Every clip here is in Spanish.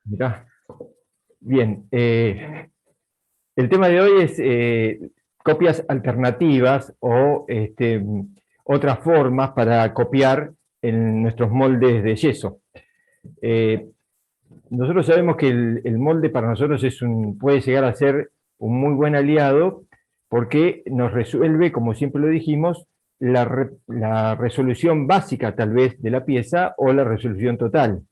Mirá, bien. El tema de hoy es copias alternativas o otras formas para copiar en nuestros moldes de yeso. Eh, Nosotros sabemos que el molde para nosotros puede llegar a ser un muy buen aliado porque nos resuelve, como siempre lo dijimos, la resolución básica tal vez de la pieza o la resolución total.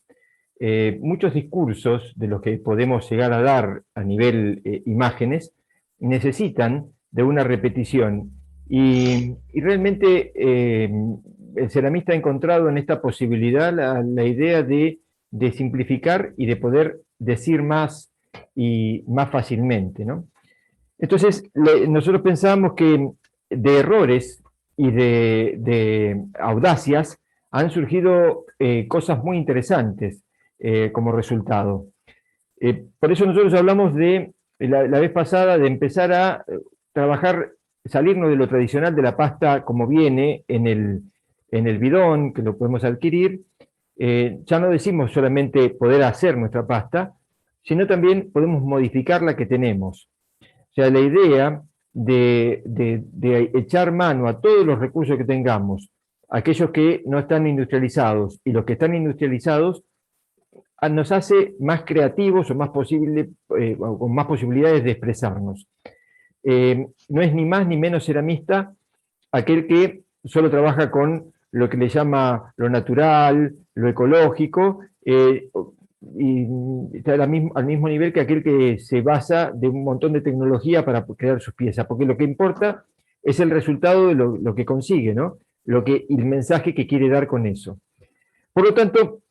Muchos discursos de los que podemos llegar a dar a nivel imágenes necesitan de una repetición y realmente el ceramista ha encontrado en esta posibilidad la idea de simplificar y de poder decir más y más fácilmente, ¿no? Entonces, nosotros pensábamos que de errores y de audacias han surgido cosas muy interesantes como resultado. Por eso nosotros hablamos la vez pasada de empezar a trabajar, salirnos de lo tradicional de la pasta como viene en el bidón, que lo podemos adquirir. Ya no decimos solamente poder hacer nuestra pasta, sino también podemos modificar la que tenemos. O sea, la idea de echar mano a todos los recursos que tengamos, aquellos que no están industrializados y los que están industrializados, nos hace más creativos o con más posibilidades de expresarnos. No es ni más ni menos ceramista aquel que solo trabaja con lo que le llama lo natural, lo ecológico, y está al mismo nivel que aquel que se basa de un montón de tecnología para crear sus piezas, porque lo que importa es el resultado de lo que consigue, ¿no? El mensaje que quiere dar con eso. Por lo tanto,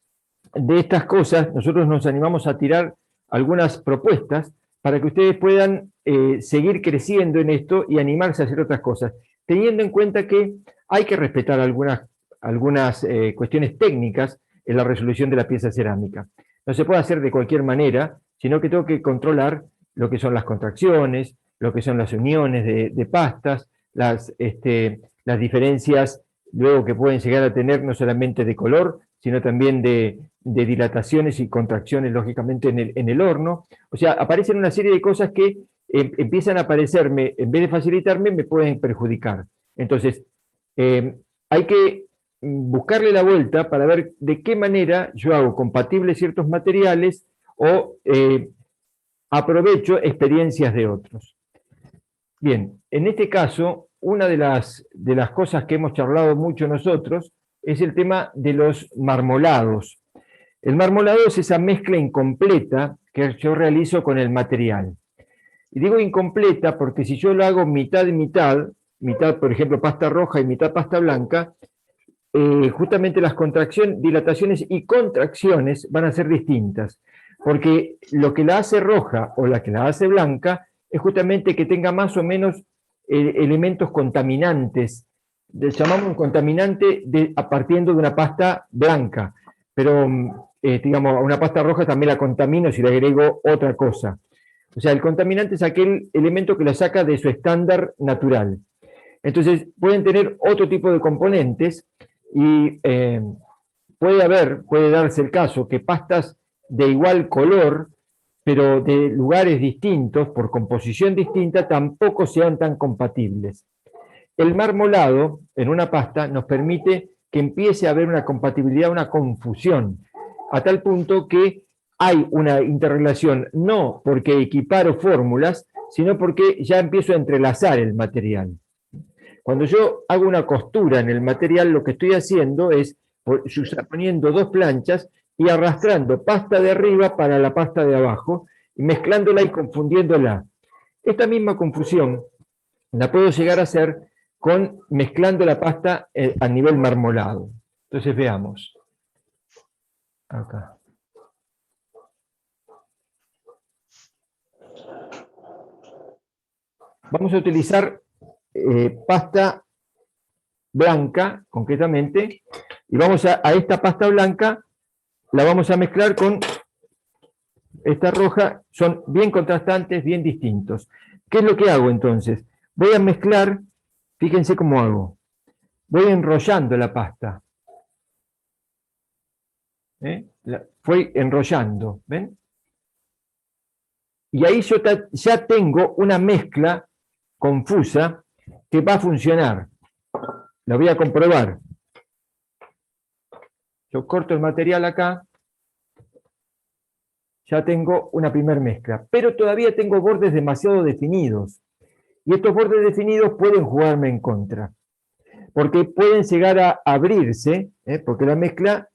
de estas cosas, nosotros nos animamos a tirar algunas propuestas para que ustedes puedan seguir creciendo en esto y animarse a hacer otras cosas, teniendo en cuenta que hay que respetar algunas cuestiones técnicas en la resolución de la pieza cerámica. No se puede hacer de cualquier manera, sino que tengo que controlar lo que son las contracciones, lo que son las uniones de pastas, las diferencias luego que pueden llegar a tener no solamente de color, sino también de dilataciones y contracciones, lógicamente, en el horno. O sea, aparecen una serie de cosas que empiezan a aparecerme, en vez de facilitarme, me pueden perjudicar. Entonces, hay que buscarle la vuelta para ver de qué manera yo hago compatibles ciertos materiales o aprovecho experiencias de otros. Bien, en este caso, una de las cosas que hemos charlado mucho nosotros es el tema de los marmolados. El marmolado es esa mezcla incompleta que yo realizo con el material. Y digo incompleta porque si yo lo hago mitad y mitad, mitad por ejemplo pasta roja y mitad pasta blanca, justamente las dilataciones y contracciones van a ser distintas, porque lo que la hace roja o la que la hace blanca es justamente que tenga más o menos elementos contaminantes. Llamamos un contaminante partiendo de una pasta blanca, pero digamos, a una pasta roja también la contamino si le agrego otra cosa. O sea, el contaminante es aquel elemento que la saca de su estándar natural. Entonces, pueden tener otro tipo de componentes y puede darse el caso que pastas de igual color, pero de lugares distintos, por composición distinta, tampoco sean tan compatibles. El marmolado en una pasta nos permite que empiece a haber una compatibilidad, una confusión, a tal punto que hay una interrelación, no porque equiparo fórmulas, sino porque ya empiezo a entrelazar el material. Cuando yo hago una costura en el material, lo que estoy haciendo es poniendo dos planchas y arrastrando pasta de arriba para la pasta de abajo, y mezclándola y confundiéndola. Esta misma confusión la puedo llegar a hacer mezclando la pasta a nivel marmolado. Entonces veamos. Acá. Vamos a utilizar pasta blanca, concretamente, y vamos a esta pasta blanca la vamos a mezclar con esta roja, son bien contrastantes, bien distintos. ¿Qué es lo que hago entonces? Voy a mezclar, fíjense cómo hago, voy enrollando la pasta. Fue enrollando, ¿ven? Y ahí yo ya tengo una mezcla confusa que va a funcionar. La voy a comprobar. Yo corto el material acá, ya tengo una primera mezcla, pero todavía tengo bordes demasiado definidos. Y estos bordes definidos pueden jugarme en contra, porque pueden llegar a abrirse, porque la mezcla,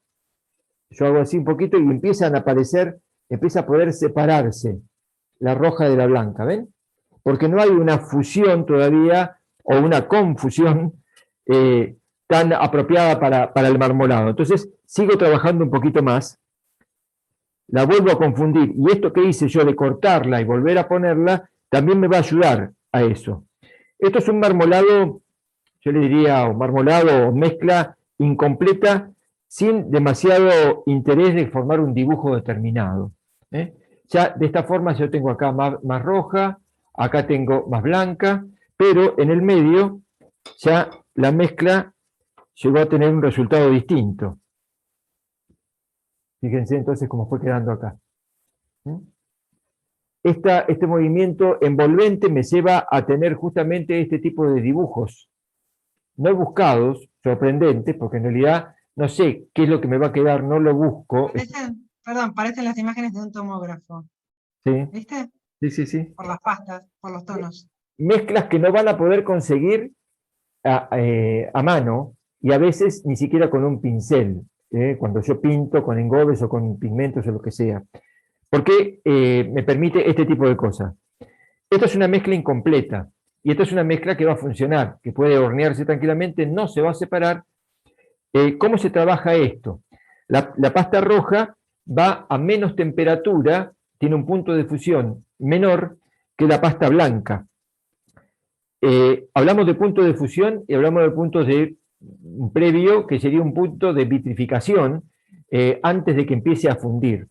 yo hago así un poquito y empiezan a aparecer, empieza a poder separarse la roja de la blanca, ¿ven? Porque no hay una fusión todavía o una confusión tan apropiada para el marmolado. Entonces, sigo trabajando un poquito más, la vuelvo a confundir, y esto que hice yo de cortarla y volver a ponerla, también me va a ayudar a eso. Esto es un marmolado, yo le diría, o marmolado o mezcla incompleta, sin demasiado interés de formar un dibujo determinado. Ya de esta forma yo tengo acá más roja, acá tengo más blanca, pero en el medio ya la mezcla llegó a tener un resultado distinto. Fíjense entonces cómo fue quedando acá. Este movimiento envolvente me lleva a tener justamente este tipo de dibujos, no buscados, sorprendentes, porque en realidad no sé qué es lo que me va a quedar, no lo busco. Parecen las imágenes de un tomógrafo. ¿Sí? ¿Viste? Sí. Por las pastas, por los tonos. Mezclas que no van a poder conseguir a mano, y a veces ni siquiera con un pincel, cuando yo pinto con engobes o con pigmentos o lo que sea, porque me permite este tipo de cosas. Esto es una mezcla incompleta, y esto es una mezcla que va a funcionar, que puede hornearse tranquilamente, no se va a separar. ¿Cómo se trabaja esto? La pasta roja va a menos temperatura, tiene un punto de fusión menor que la pasta blanca. Hablamos de punto de fusión y hablamos de puntos de previo, que sería un punto de vitrificación antes de que empiece a fundir.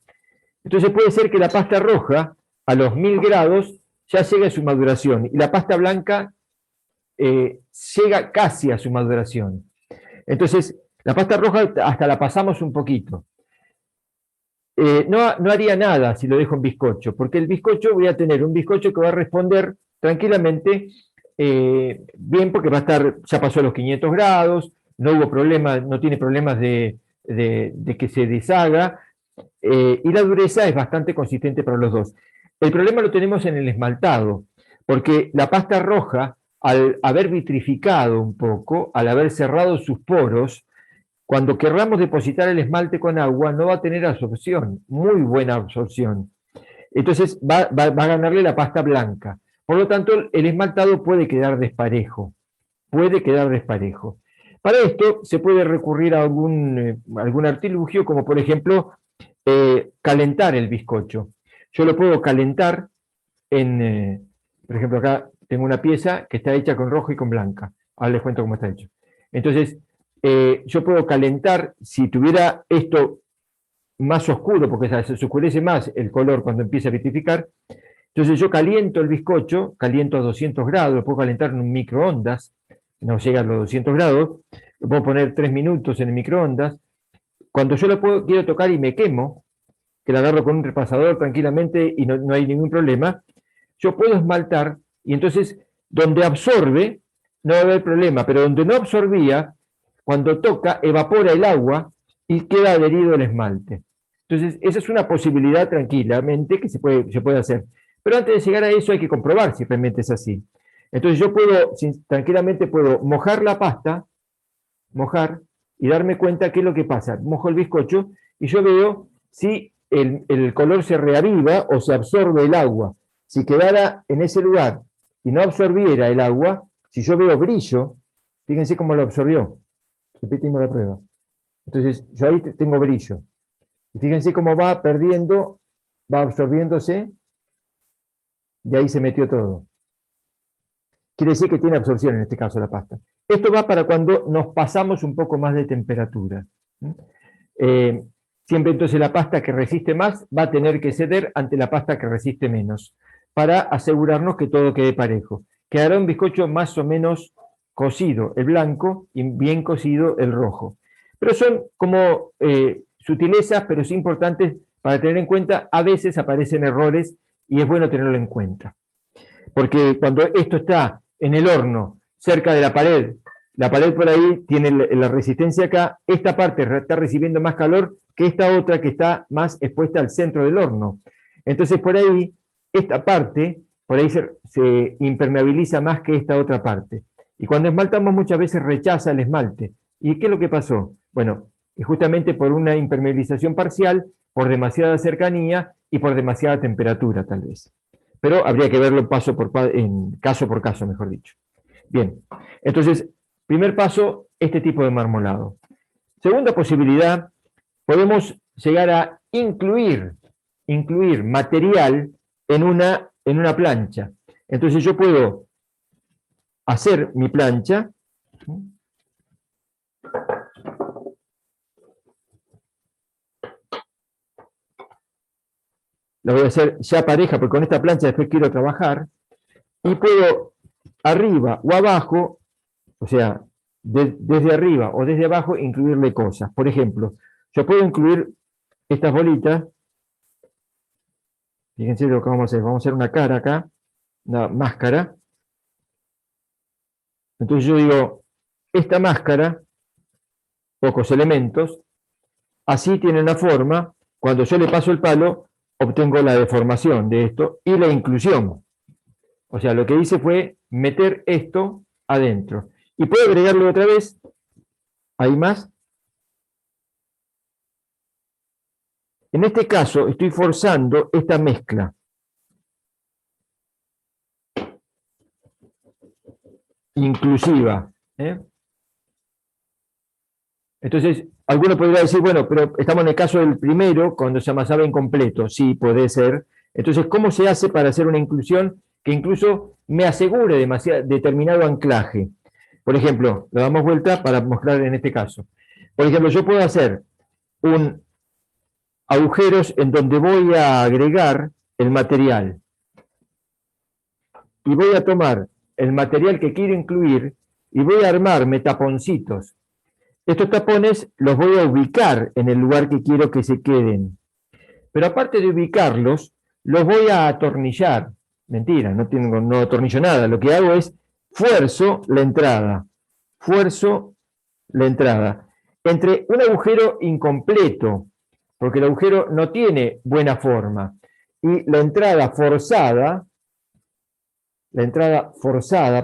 Entonces puede ser que la pasta roja a los 1000 grados ya llegue a su maduración y la pasta blanca llega casi a su maduración. Entonces la pasta roja hasta la pasamos un poquito. No haría nada si lo dejo en bizcocho, porque el bizcocho voy a tener un bizcocho que va a responder tranquilamente bien, porque va a estar, ya pasó los 500 grados, no hubo problemas, no tiene problemas de que se deshaga, y la dureza es bastante consistente para los dos. El problema lo tenemos en el esmaltado, porque la pasta roja, al haber vitrificado un poco, al haber cerrado sus poros, cuando querramos depositar el esmalte con agua, no va a tener absorción, muy buena absorción. Entonces va a ganarle la pasta blanca. Por lo tanto, el esmaltado puede quedar desparejo. Para esto se puede recurrir a algún artilugio, como por ejemplo calentar el bizcocho. Yo lo puedo calentar por ejemplo, acá tengo una pieza que está hecha con rojo y con blanca. Ahora les cuento cómo está hecho. Entonces, yo puedo calentar, si tuviera esto más oscuro, porque se oscurece más el color cuando empieza a vitrificar, entonces yo caliento el bizcocho, caliento a 200 grados, lo puedo calentar en un microondas, no llega a los 200 grados, lo puedo poner 3 minutos en el microondas. Cuando yo quiero tocar y me quemo, que la agarro con un repasador tranquilamente y no hay ningún problema, yo puedo esmaltar, y entonces donde absorbe no va a haber problema, pero donde no absorbía, cuando toca, evapora el agua y queda adherido el esmalte. Entonces, esa es una posibilidad tranquilamente que se puede hacer. Pero antes de llegar a eso hay que comprobar si realmente es así. Entonces yo tranquilamente puedo mojar la pasta, mojar, y darme cuenta qué es lo que pasa. Mojo el bizcocho y yo veo si el color se reaviva o se absorbe el agua. Si quedara en ese lugar y no absorbiera el agua, si yo veo brillo, fíjense cómo lo absorbió. Repetimos la prueba. Entonces, yo ahí tengo brillo. Y fíjense cómo va perdiendo, va absorbiéndose, y ahí se metió todo. Quiere decir que tiene absorción en este caso la pasta. Esto va para cuando nos pasamos un poco más de temperatura. Siempre entonces la pasta que resiste más va a tener que ceder ante la pasta que resiste menos, para asegurarnos que todo quede parejo. Quedará un bizcocho más o menos cocido el blanco y bien cocido el rojo. Pero son como sutilezas, pero sí importantes para tener en cuenta. A veces aparecen errores y es bueno tenerlo en cuenta. Porque cuando esto está en el horno, cerca de la pared por ahí tiene la resistencia acá, esta parte está recibiendo más calor que esta otra que está más expuesta al centro del horno. Entonces por ahí, esta parte, por ahí se impermeabiliza más que esta otra parte. Y cuando esmaltamos muchas veces rechaza el esmalte. ¿Y qué es lo que pasó? Bueno, justamente por una impermeabilización parcial, por demasiada cercanía y por demasiada temperatura tal vez. Pero habría que verlo caso por caso, mejor dicho. Bien, entonces, primer paso, este tipo de marmolado. Segunda posibilidad, podemos llegar a incluir material en una plancha. Entonces yo puedo hacer mi plancha. La voy a hacer ya pareja, porque con esta plancha después quiero trabajar. Y puedo arriba o abajo, o sea, desde arriba o desde abajo, incluirle cosas. Por ejemplo, yo puedo incluir estas bolitas. Fíjense lo que vamos a hacer. Vamos a hacer una cara acá, una máscara. Entonces yo digo, esta máscara, pocos elementos, así tiene una forma. Cuando yo le paso el palo, obtengo la deformación de esto y la inclusión. O sea, lo que hice fue meter esto adentro. Y puedo agregarlo otra vez. ¿Hay más? En este caso, estoy forzando esta mezcla. Inclusiva. Entonces, alguno podría decir, bueno, pero estamos en el caso del primero, cuando se amasaba incompleto. Sí, puede ser. Entonces, ¿cómo se hace para hacer una inclusión que incluso me asegure determinado anclaje? Por ejemplo, lo damos vuelta para mostrar en este caso. Por ejemplo, yo puedo hacer agujeros en donde voy a agregar el material. Y voy a tomar el material que quiero incluir y voy a armarme taponcitos. Estos tapones los voy a ubicar en el lugar que quiero que se queden. Pero aparte de ubicarlos, los voy a atornillar. Mentira, no atornillo nada. Lo que hago es fuerzo la entrada. Fuerzo la entrada. Entre un agujero incompleto, porque el agujero no tiene buena forma, y la entrada forzada,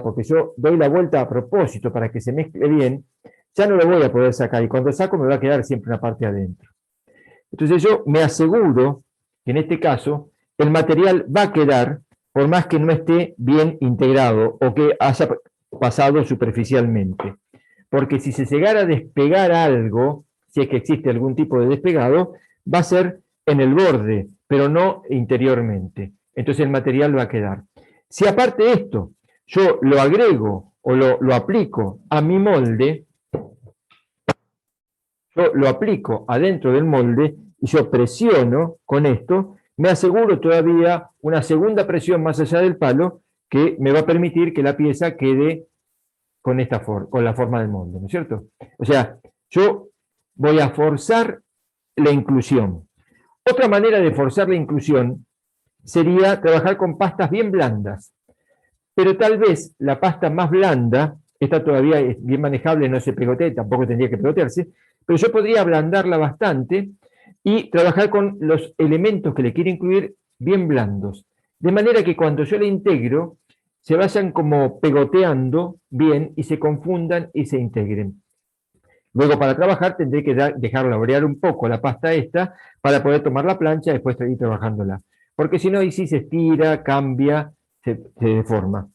porque yo doy la vuelta a propósito para que se mezcle bien, ya no lo voy a poder sacar, y cuando saco me va a quedar siempre una parte adentro. Entonces yo me aseguro que en este caso el material va a quedar, por más que no esté bien integrado o que haya pasado superficialmente. Porque si se llegara a despegar algo, si es que existe algún tipo de despegado, va a ser en el borde, pero no interiormente. Entonces el material va a quedar. Si aparte de esto, yo lo agrego o lo aplico a mi molde, yo lo aplico adentro del molde y yo presiono con esto, me aseguro todavía una segunda presión más allá del palo que me va a permitir que la pieza quede con la forma del molde, ¿no es cierto? O sea, yo voy a forzar la inclusión. Otra manera de forzar la inclusión sería trabajar con pastas bien blandas, pero tal vez la pasta más blanda, esta todavía es bien manejable, no se pegotea, tampoco tendría que pegotearse, pero yo podría ablandarla bastante y trabajar con los elementos que le quiero incluir bien blandos, de manera que cuando yo la integro, se vayan como pegoteando bien y se confundan y se integren. Luego para trabajar tendré que dejarla orear un poco la pasta esta para poder tomar la plancha y después seguir trabajándola. Porque si no, ahí sí se estira, cambia, se deforma.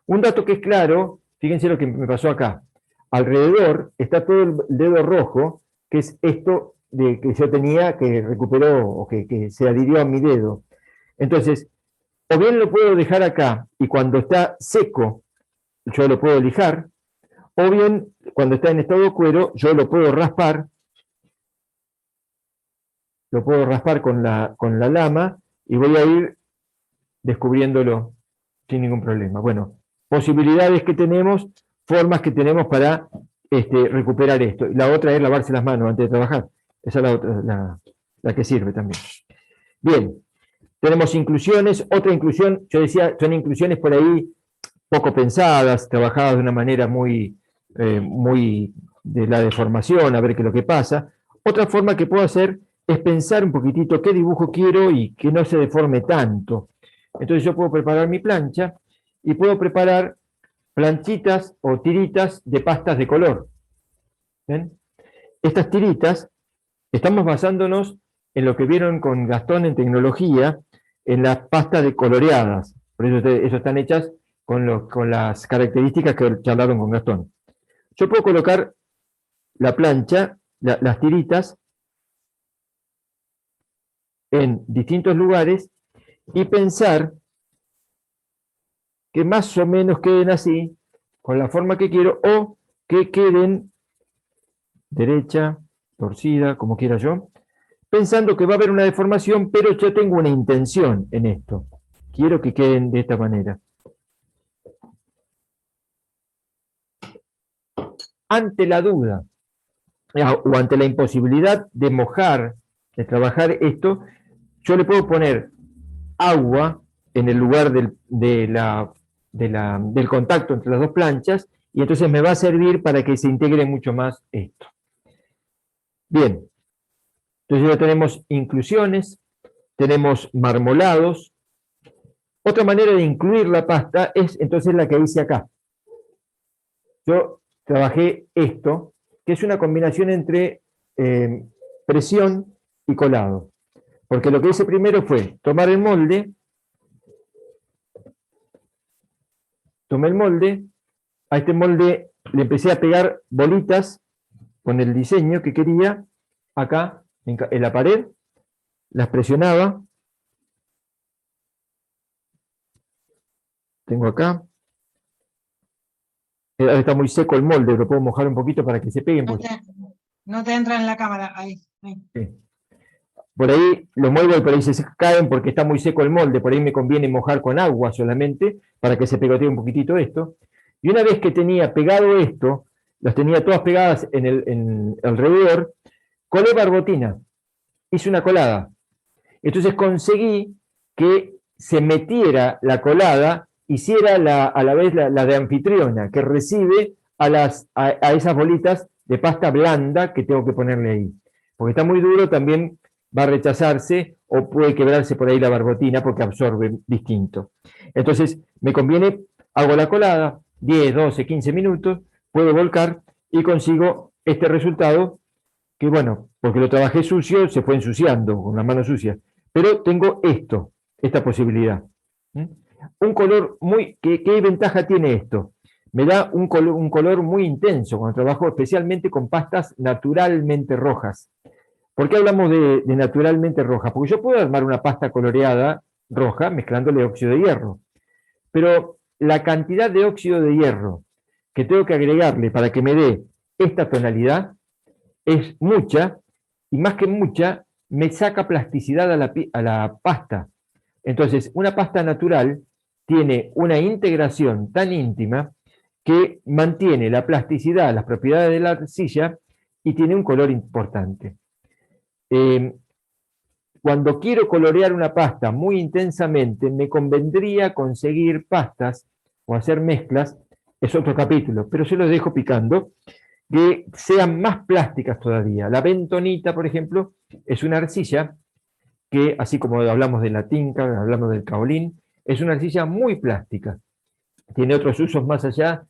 Un dato que es claro, fíjense lo que me pasó acá. Alrededor está todo el dedo rojo, que es esto que yo tenía, que recuperó o que se adhirió a mi dedo. Entonces, o bien lo puedo dejar acá y cuando está seco yo lo puedo lijar, o bien cuando está en estado cuero yo lo puedo raspar con la lama y voy a ir descubriéndolo sin ningún problema. Bueno, posibilidades que tenemos, formas que tenemos para recuperar esto. Y la otra es lavarse las manos antes de trabajar. Esa es la que sirve también. Bien, Tenemos inclusiones, otra inclusión, yo decía, son inclusiones por ahí poco pensadas, trabajadas de una manera muy de la deformación, a ver qué es lo que pasa. Otra forma que puedo hacer es pensar un poquitito qué dibujo quiero y que no se deforme tanto. Entonces yo puedo preparar mi plancha y puedo preparar planchitas o tiritas de pastas de color. ¿Ven? Estas tiritas, estamos basándonos en lo que vieron con Gastón en tecnología, en las pastas de coloreadas. Por eso están hechas con las características que charlaron con Gastón. Yo puedo colocar la plancha, las tiritas, en distintos lugares y pensar que más o menos queden así, con la forma que quiero, o que queden derecha, torcida, como quiera yo, pensando que va a haber una deformación, pero yo tengo una intención en esto. Quiero que queden de esta manera. Ante la duda o ante la imposibilidad de mojar, de trabajar esto, yo le puedo poner agua en el lugar del contacto entre las dos planchas y entonces me va a servir para que se integre mucho más esto. Bien, entonces ya tenemos inclusiones, tenemos marmolados. Otra manera de incluir la pasta es entonces la que hice acá. Yo trabajé esto, que es una combinación entre presión y colado. Porque lo que hice primero fue tomar el molde, tomé el molde, a este molde le empecé a pegar bolitas con el diseño que quería acá en la pared, las presionaba, tengo acá, ahora está muy seco el molde, lo puedo mojar un poquito para que se peguen. No te entra en la cámara, ahí. Sí. Por ahí lo muevo y por ahí se caen porque está muy seco el molde, por ahí me conviene mojar con agua solamente para que se pegotee un poquitito esto. Y una vez que tenía pegado esto, las tenía todas pegadas en alrededor, colé barbotina, hice una colada. Entonces conseguí que se metiera la colada, hiciera a la vez la de anfitriona, que recibe a esas bolitas de pasta blanda que tengo que ponerle ahí. Porque está muy duro, también va a rechazarse o puede quebrarse por ahí la barbotina porque absorbe distinto. Entonces me conviene, hago la colada, 10, 12, 15 minutos, puedo volcar y consigo este resultado que bueno, porque lo trabajé sucio, se fue ensuciando con las manos sucias. Pero tengo esta posibilidad. Un color ¿qué ventaja tiene esto? Me da un color muy intenso cuando trabajo especialmente con pastas naturalmente rojas. ¿Por qué hablamos de naturalmente rojas? Porque yo puedo armar una pasta coloreada roja mezclándole óxido de hierro. Pero la cantidad de óxido de hierro que tengo que agregarle para que me dé esta tonalidad es mucha, y más que mucha, me saca plasticidad a la pasta. Entonces, una pasta natural tiene una integración tan íntima que mantiene la plasticidad, las propiedades de la arcilla y tiene un color importante. Cuando quiero colorear una pasta muy intensamente, me convendría conseguir pastas o hacer mezclas, es otro capítulo, pero se los dejo picando, que sean más plásticas todavía. La bentonita, por ejemplo, es una arcilla que, así como hablamos de la tinca, hablamos del caolín, es una arcilla muy plástica. Tiene otros usos más allá,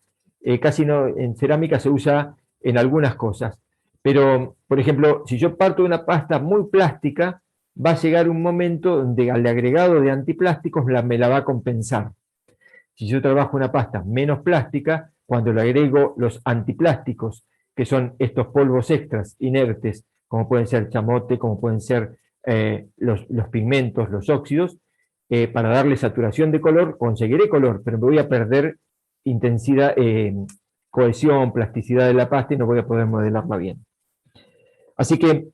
casi no, en cerámica se usa en algunas cosas. Pero, por ejemplo, si yo parto de una pasta muy plástica, va a llegar un momento donde al agregado de antiplásticos me la va a compensar. Si yo trabajo una pasta menos plástica, cuando le agrego los antiplásticos, que son estos polvos extras inertes, como pueden ser chamote, como pueden ser los pigmentos, los óxidos, para darle saturación de color, conseguiré color, pero me voy a perder intensidad, cohesión, plasticidad de la pasta y no voy a poder modelarla bien. Así que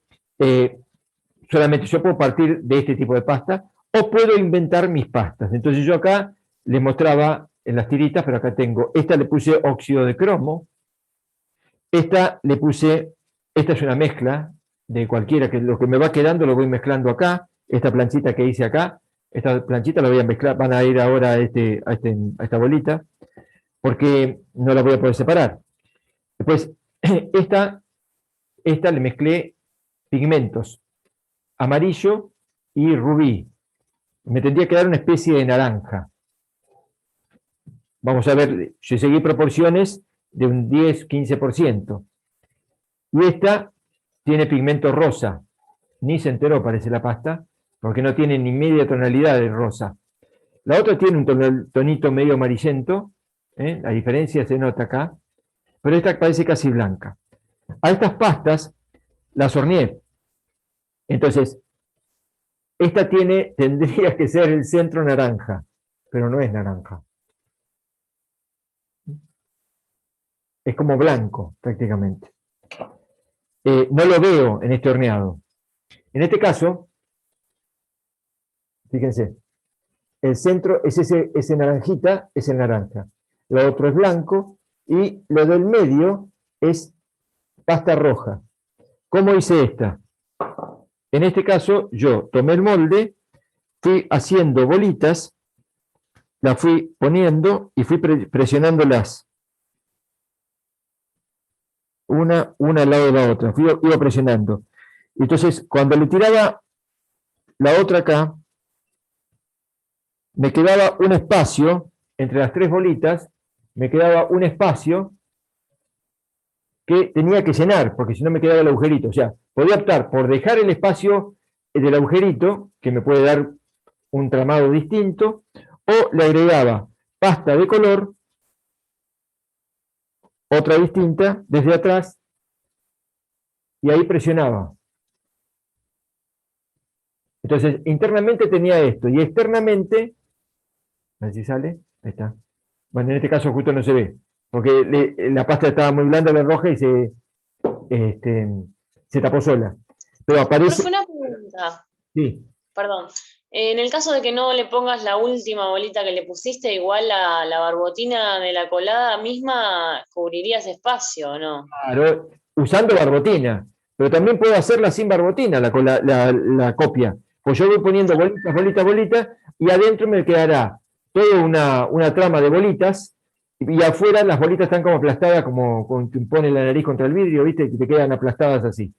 solamente yo puedo partir de este tipo de pasta o puedo inventar mis pastas. Entonces yo acá les mostraba en las tiritas, pero acá tengo, esta le puse óxido de cromo, esta es una mezcla de cualquiera, que lo que me va quedando lo voy mezclando acá, esta planchita que hice acá, Esta planchita la voy a mezclar, van a ir ahora a esta bolita, porque no la voy a poder separar. Después, esta le mezclé pigmentos, amarillo y rubí. Me tendría que dar una especie de naranja. Vamos a ver, yo seguí proporciones de un 10-15%. Y esta tiene pigmento rosa. Ni se enteró, parece la pasta, porque no tiene ni media tonalidad de rosa. La otra tiene un tonito medio amarillento, la diferencia se nota acá, pero esta parece casi blanca. A estas pastas las horneé. Entonces, esta tendría que ser el centro naranja, pero no es naranja. Es como blanco, prácticamente. No lo veo en este horneado. En este caso, fíjense, el centro es ese naranjita, es el naranja. Lo otro es blanco y lo del medio es pasta roja. ¿Cómo hice esta? En este caso, yo tomé el molde, fui haciendo bolitas, las fui poniendo y fui presionándolas. Una al lado de la otra. Iba presionando. Entonces, cuando le tiraba la otra acá, me quedaba un espacio, entre las tres bolitas, me quedaba un espacio que tenía que llenar, porque si no me quedaba el agujerito. O sea, podía optar por dejar el espacio del agujerito, que me puede dar un tramado distinto, o le agregaba pasta de color, otra distinta, desde atrás, y ahí presionaba. Entonces, internamente tenía esto, y externamente, a ver si sale, ahí está. Bueno, en este caso justo no se ve, porque la pasta estaba muy blanda, la roja, y se tapó sola. Pero aparece... Profe, una pregunta. Sí. Perdón. En el caso de que no le pongas la última bolita que le pusiste, igual la barbotina de la colada misma cubriría ese espacio, ¿o no? Claro, usando barbotina, pero también puedo hacerla sin barbotina, la copia. Pues yo voy poniendo bolitas, y adentro me quedará toda una trama de bolitas, y afuera las bolitas están como aplastadas, como pone la nariz contra el vidrio, ¿viste? Que te quedan aplastadas así.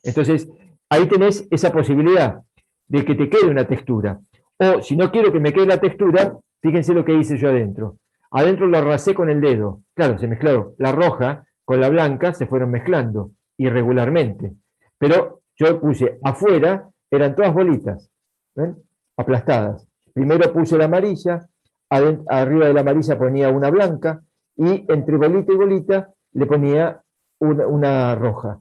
Entonces, ahí tenés esa posibilidad de que te quede una textura. O si no quiero que me quede la textura, fíjense lo que hice yo adentro. Adentro lo arrasé con el dedo. Claro, se mezclaron la roja con la blanca, se fueron mezclando irregularmente. Pero yo puse afuera, eran todas bolitas, ¿ven? Aplastadas. Primero puse la amarilla, arriba de la amarilla ponía una blanca, y entre bolita y bolita le ponía una roja.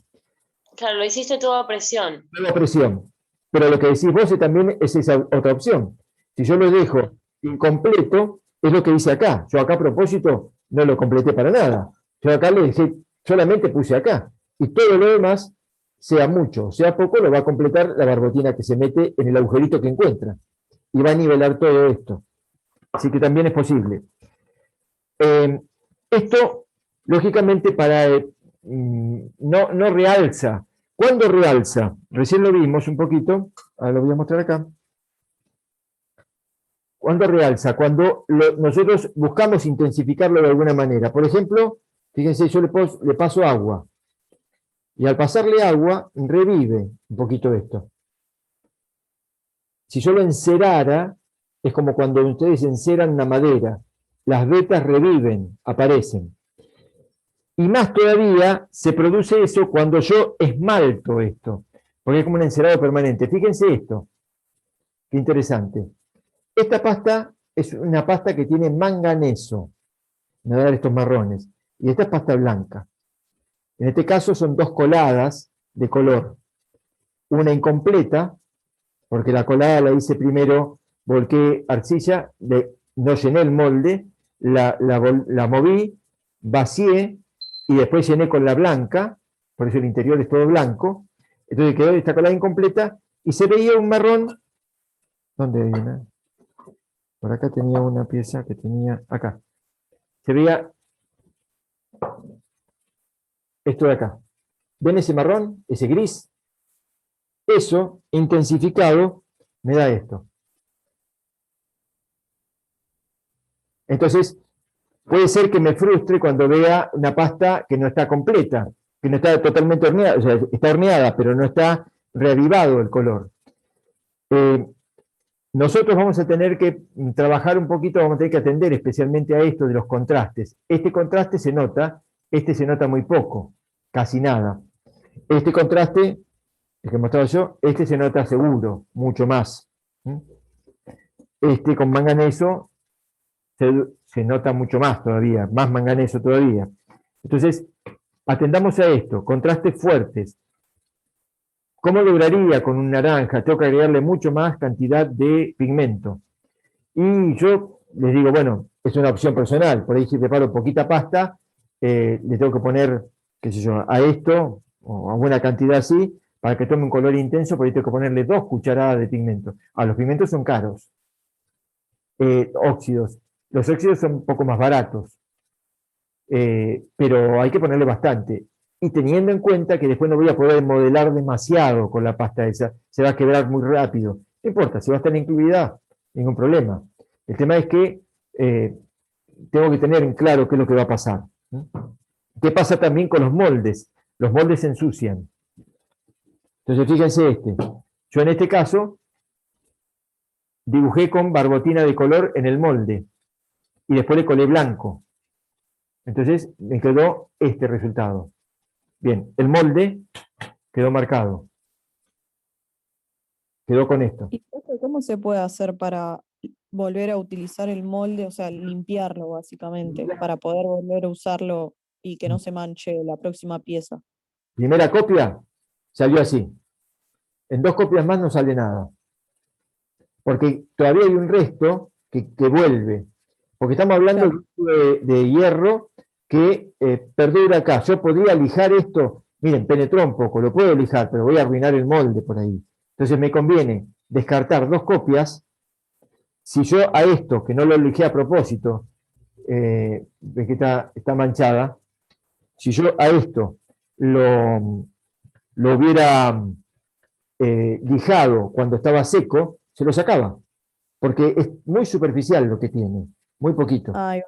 Claro, lo hiciste todo a presión. Todo a presión. Pero lo que decís vos también es esa otra opción. Si yo lo dejo incompleto, es lo que hice acá. Yo acá a propósito no lo completé para nada. Yo acá le dejé, solamente puse acá. Y todo lo demás, sea mucho, sea poco, lo va a completar la barbotina que se mete en el agujerito que encuentra. Y va a nivelar todo esto. Así que también es posible. Esto, lógicamente, no realza. ¿Cuándo realza? Recién lo vimos un poquito, ahora lo voy a mostrar acá. ¿Cuándo realza? Cuando nosotros buscamos intensificarlo de alguna manera. Por ejemplo, fíjense, yo le paso agua, y al pasarle agua, revive un poquito esto. Si yo lo encerara, es como cuando ustedes enceran una madera, las vetas reviven, aparecen. Y más todavía se produce eso cuando yo esmalto esto, porque es como un encerado permanente. Fíjense esto, qué interesante. Esta pasta es una pasta que tiene manganeso, me va a dar estos marrones, y esta es pasta blanca. En este caso son dos coladas de color, una incompleta, porque la colada la hice primero, volqué arcilla, no llené el molde, la moví, vacié, y después llené con la blanca, por eso el interior es todo blanco. Entonces quedó esta colada incompleta, y se veía un marrón. ¿Dónde hay una? Por acá tenía una pieza que tenía, acá. Se veía esto de acá. ¿Ven ese marrón? Ese gris. Eso, intensificado, me da esto. Entonces, puede ser que me frustre cuando vea una pasta que no está completa, que no está totalmente horneada, o sea, está horneada, pero no está reavivado el color. Nosotros vamos a tener que trabajar un poquito, vamos a tener que atender especialmente a esto de los contrastes. Este contraste se nota, este se nota muy poco, casi nada. Este contraste, el que mostraba yo, este se nota seguro, mucho más. Este con manganeso se nota mucho más todavía, más manganeso todavía. Entonces, atendamos a esto, contrastes fuertes. ¿Cómo lograría con un naranja? Tengo que agregarle mucho más cantidad de pigmento. Y yo les digo, bueno, es una opción personal. Por ahí si preparo poquita pasta, le tengo que poner, qué sé yo, a esto, o a buena cantidad así, para que tome un color intenso, por ahí tengo que ponerle 2 cucharadas de pigmento. Los pigmentos son caros. Óxidos. Los óxidos son un poco más baratos, pero hay que ponerle bastante. Y teniendo en cuenta que después no voy a poder modelar demasiado con la pasta esa, se va a quebrar muy rápido. No importa, si va a estar incluida, ningún problema. El tema es que tengo que tener en claro qué es lo que va a pasar. ¿Qué pasa también con los moldes? Los moldes se ensucian. Entonces, fíjense este. Yo en este caso dibujé con barbotina de color en el molde y después le colé blanco. Entonces me quedó este resultado. Bien, el molde quedó marcado. Quedó con esto. ¿Y cómo se puede hacer para volver a utilizar el molde, o sea, limpiarlo básicamente, para poder volver a usarlo y que no se manche la próxima pieza? Primera copia salió así. En 2 copias más no sale nada. Porque todavía hay un resto que vuelve. Porque estamos hablando de hierro que perdura acá. Yo podría lijar esto, miren, penetró un poco, lo puedo lijar, pero voy a arruinar el molde por ahí. Entonces me conviene descartar 2 copias. Si yo a esto, que no lo lijé a propósito, ve que está manchada, si yo a esto lo hubiera lijado cuando estaba seco, se lo sacaba, porque es muy superficial lo que tiene, muy poquito. Ay,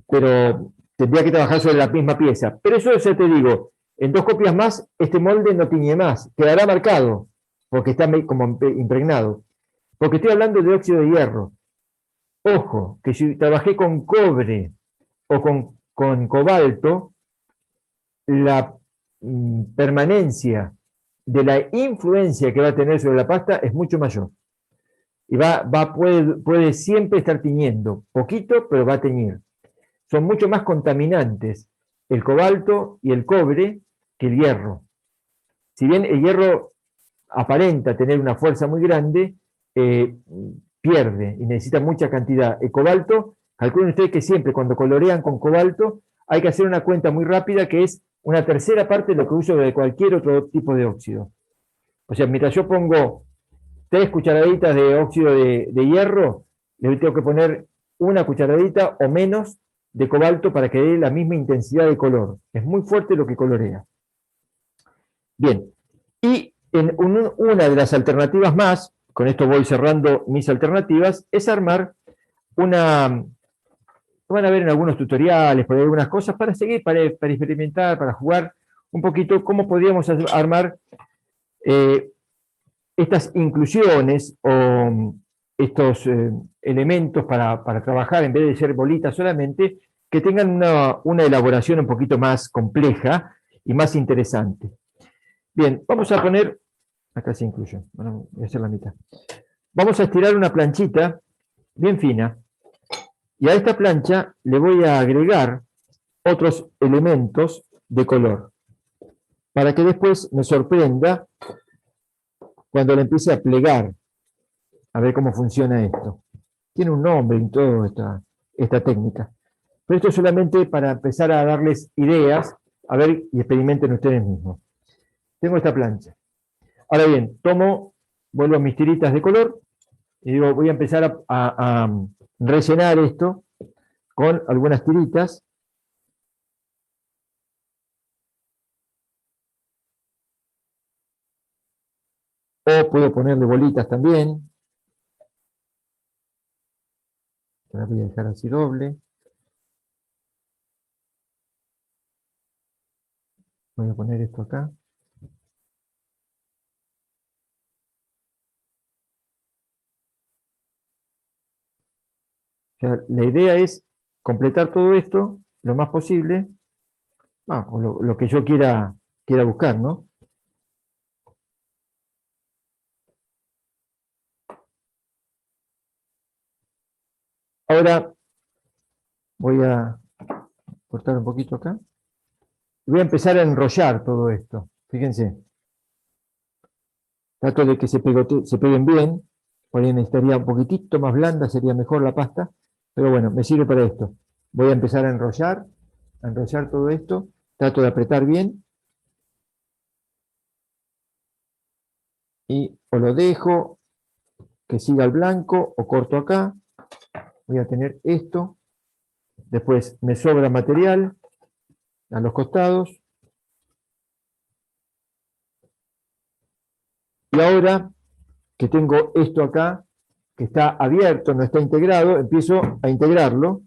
Pero tendría que trabajar sobre la misma pieza. Pero eso ya te digo, en 2 copias más, este molde no tiñe más, quedará marcado, porque está como impregnado. Porque estoy hablando de óxido de hierro. Ojo, que si trabajé con cobre o con cobalto, la permanencia de la influencia que va a tener sobre la pasta es mucho mayor. Y puede siempre estar tiñendo, poquito, pero va a teñir. Son mucho más contaminantes el cobalto y el cobre que el hierro. Si bien el hierro aparenta tener una fuerza muy grande, pierde y necesita mucha cantidad. El cobalto, calculen ustedes que siempre cuando colorean con cobalto hay que hacer una cuenta muy rápida que es una tercera parte de lo que uso de cualquier otro tipo de óxido. O sea, mientras yo pongo 3 cucharaditas de óxido de hierro, le tengo que poner 1 cucharadita o menos de cobalto para que dé la misma intensidad de color. Es muy fuerte lo que colorea. Bien, y una de las alternativas más, con esto voy cerrando mis alternativas, es armar una, van a ver en algunos tutoriales, por algunas cosas, para seguir, para experimentar, para jugar un poquito cómo podríamos armar estas inclusiones o estos elementos para trabajar, en vez de ser bolitas solamente, que tengan una elaboración un poquito más compleja y más interesante. Bien, vamos a poner, acá se incluye, bueno, voy a hacer la mitad. Vamos a estirar una planchita bien fina y a esta plancha le voy a agregar otros elementos de color para que después me sorprenda cuando le empiece a plegar, a ver cómo funciona esto. Tiene un nombre en toda esta técnica. Pero esto es solamente para empezar a darles ideas, a ver y experimenten ustedes mismos. Tengo esta plancha. Ahora bien, vuelvo a mis tiritas de color y digo, voy a empezar a rellenar esto con algunas tiritas. O puedo ponerle bolitas también. La voy a dejar así doble. Voy a poner esto acá. O sea, la idea es completar todo esto lo más posible, o lo que yo quiera buscar, ¿no? Ahora voy a cortar un poquito acá. Voy a empezar a enrollar todo esto. Fíjense. Trato de que se peguen bien. Por ahí necesitaría un poquitito más blanda, sería mejor la pasta. Pero bueno, me sirve para esto. Voy a empezar a enrollar todo esto. Trato de apretar bien. Y o lo dejo que siga el blanco o corto acá. Voy a tener esto. Después me sobra material a los costados. Y ahora que tengo esto acá, que está abierto, no está integrado, empiezo a integrarlo.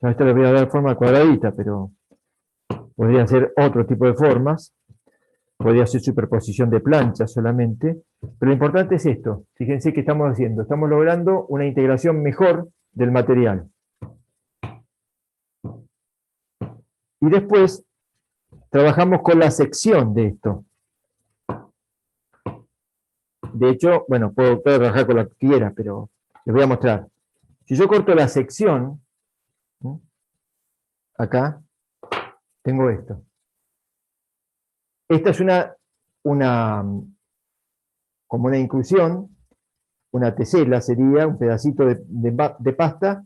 A esta le voy a dar forma cuadradita, pero podría ser otro tipo de formas. Podría ser superposición de planchas solamente. Pero lo importante es esto. Fíjense qué estamos haciendo. Estamos logrando una integración mejor del material. Y después trabajamos con la sección de esto. De hecho, bueno, puedo trabajar con la que quiera, pero les voy a mostrar. Si yo corto la sección, acá, tengo esto. Esta es como una inclusión, una tesela sería, un pedacito de pasta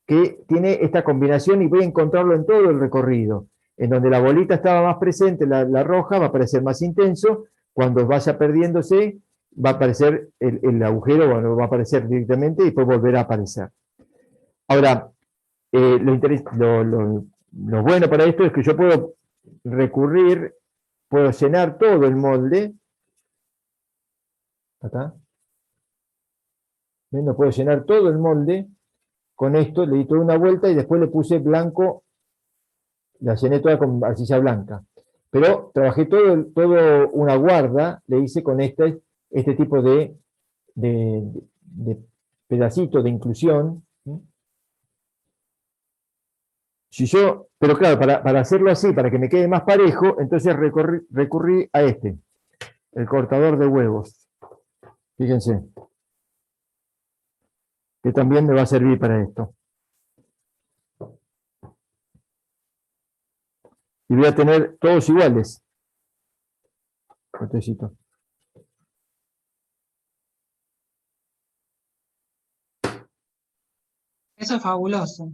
que tiene esta combinación y voy a encontrarlo en todo el recorrido. En donde la bolita estaba más presente, la roja, va a aparecer más intenso. Cuando vaya perdiéndose, va a aparecer el agujero, bueno, va a aparecer directamente y después volverá a aparecer. Ahora, lo bueno para esto es que yo puedo recurrir, puedo llenar todo el molde. Acá. ¿Ven? No puedo llenar todo el molde con esto, le di toda una vuelta y después le puse blanco, la llené toda con arcilla blanca. Pero trabajé todo una guarda, le hice con este tipo de pedacito de inclusión. Pero claro, para hacerlo así, para que me quede más parejo, entonces recurrí a el cortador de huevos. Fíjense, que también me va a servir para esto. Y voy a tener todos iguales. Cortecito. Eso es fabuloso.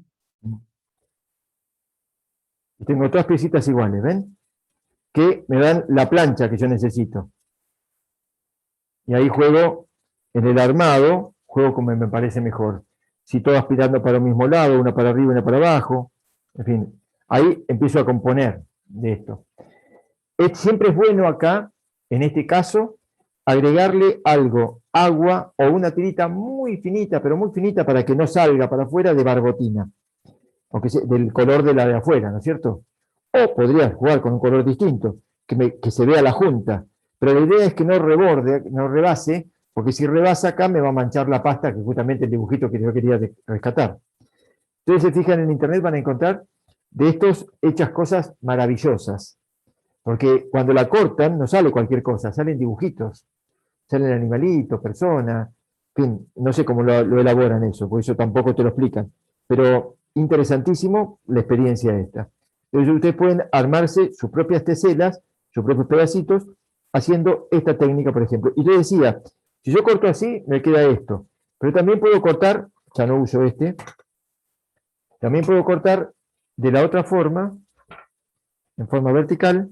Y tengo todas piecitas iguales, ¿ven? Que me dan la plancha que yo necesito. Y ahí juego en el armado, juego como me parece mejor. Si todo aspirando para el mismo lado, una para arriba y una para abajo. En fin, ahí empiezo a componer de esto. Siempre es bueno acá, en este caso, agregarle algo, agua o una tirita muy finita, pero muy finita para que no salga para afuera de barbotina. Aunque sea del color de la de afuera, ¿no es cierto? O podrías jugar con un color distinto, que se vea la junta. Pero la idea es que no reborde, no rebase, porque si rebasa acá me va a manchar la pasta, que es justamente el dibujito que yo quería rescatar. Ustedes se fijan en internet, van a encontrar de estos hechas cosas maravillosas. Porque cuando la cortan no sale cualquier cosa, salen dibujitos. Salen animalitos, personas, en fin, no sé cómo lo elaboran eso, por eso tampoco te lo explican. Pero interesantísimo la experiencia esta. Entonces ustedes pueden armarse sus propias teselas, sus propios pedacitos, haciendo esta técnica, por ejemplo. Y les decía, si yo corto así, me queda esto. Pero también puedo cortar, ya no uso también puedo cortar de la otra forma, en forma vertical.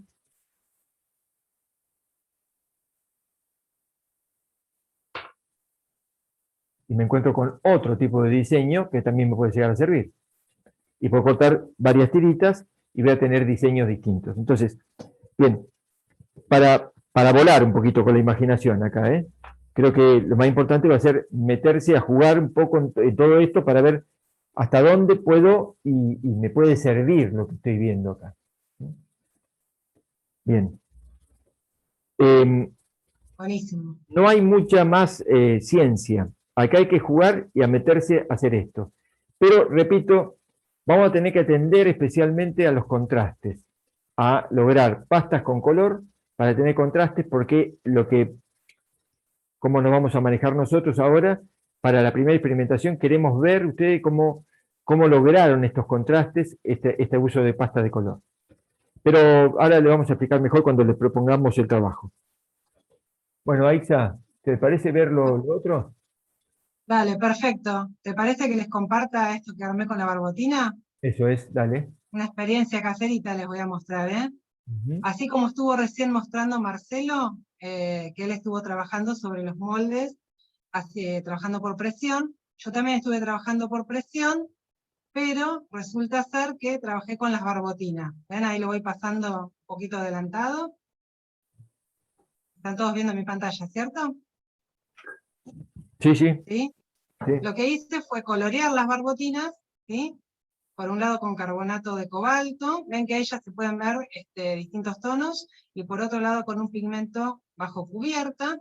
Y me encuentro con otro tipo de diseño que también me puede llegar a servir. y puedo cortar varias tiritas y voy a tener diseños distintos. Entonces, bien, para volar un poquito con la imaginación acá, ¿eh? Creo que lo más importante va a ser meterse a jugar un poco en todo esto para ver hasta dónde puedo y me puede servir lo que estoy viendo acá. Bien. Buenísimo. No hay mucha más ciencia. Acá hay que jugar y a meterse a hacer esto. Pero, repito, vamos a tener que atender especialmente a los contrastes, a lograr pastas con color para tener contrastes, porque cómo nos vamos a manejar nosotros ahora, para la primera experimentación queremos ver ustedes cómo lograron estos contrastes, este uso de pasta de color. Pero ahora le vamos a explicar mejor cuando les propongamos el trabajo. Bueno, Aixa, ¿te parece ver lo otro? Dale, perfecto. ¿Te parece que les comparta esto que armé con la barbotina? Eso es, dale. Una experiencia caserita les voy a mostrar, ¿eh? Ujú. Así como estuvo recién mostrando Marcelo, que él estuvo trabajando sobre los moldes, trabajando por presión, yo también estuve trabajando por presión, pero resulta ser que trabajé con las barbotinas. ¿Ven? Ahí lo voy pasando un poquito adelantado. Están todos viendo mi pantalla, ¿cierto? Sí, sí, ¿Sí? sí. Lo que hice fue colorear las barbotinas, ¿sí? Por un lado con carbonato de cobalto, ven que ahí ya se pueden ver distintos tonos, y por otro lado con un pigmento bajo cubierta,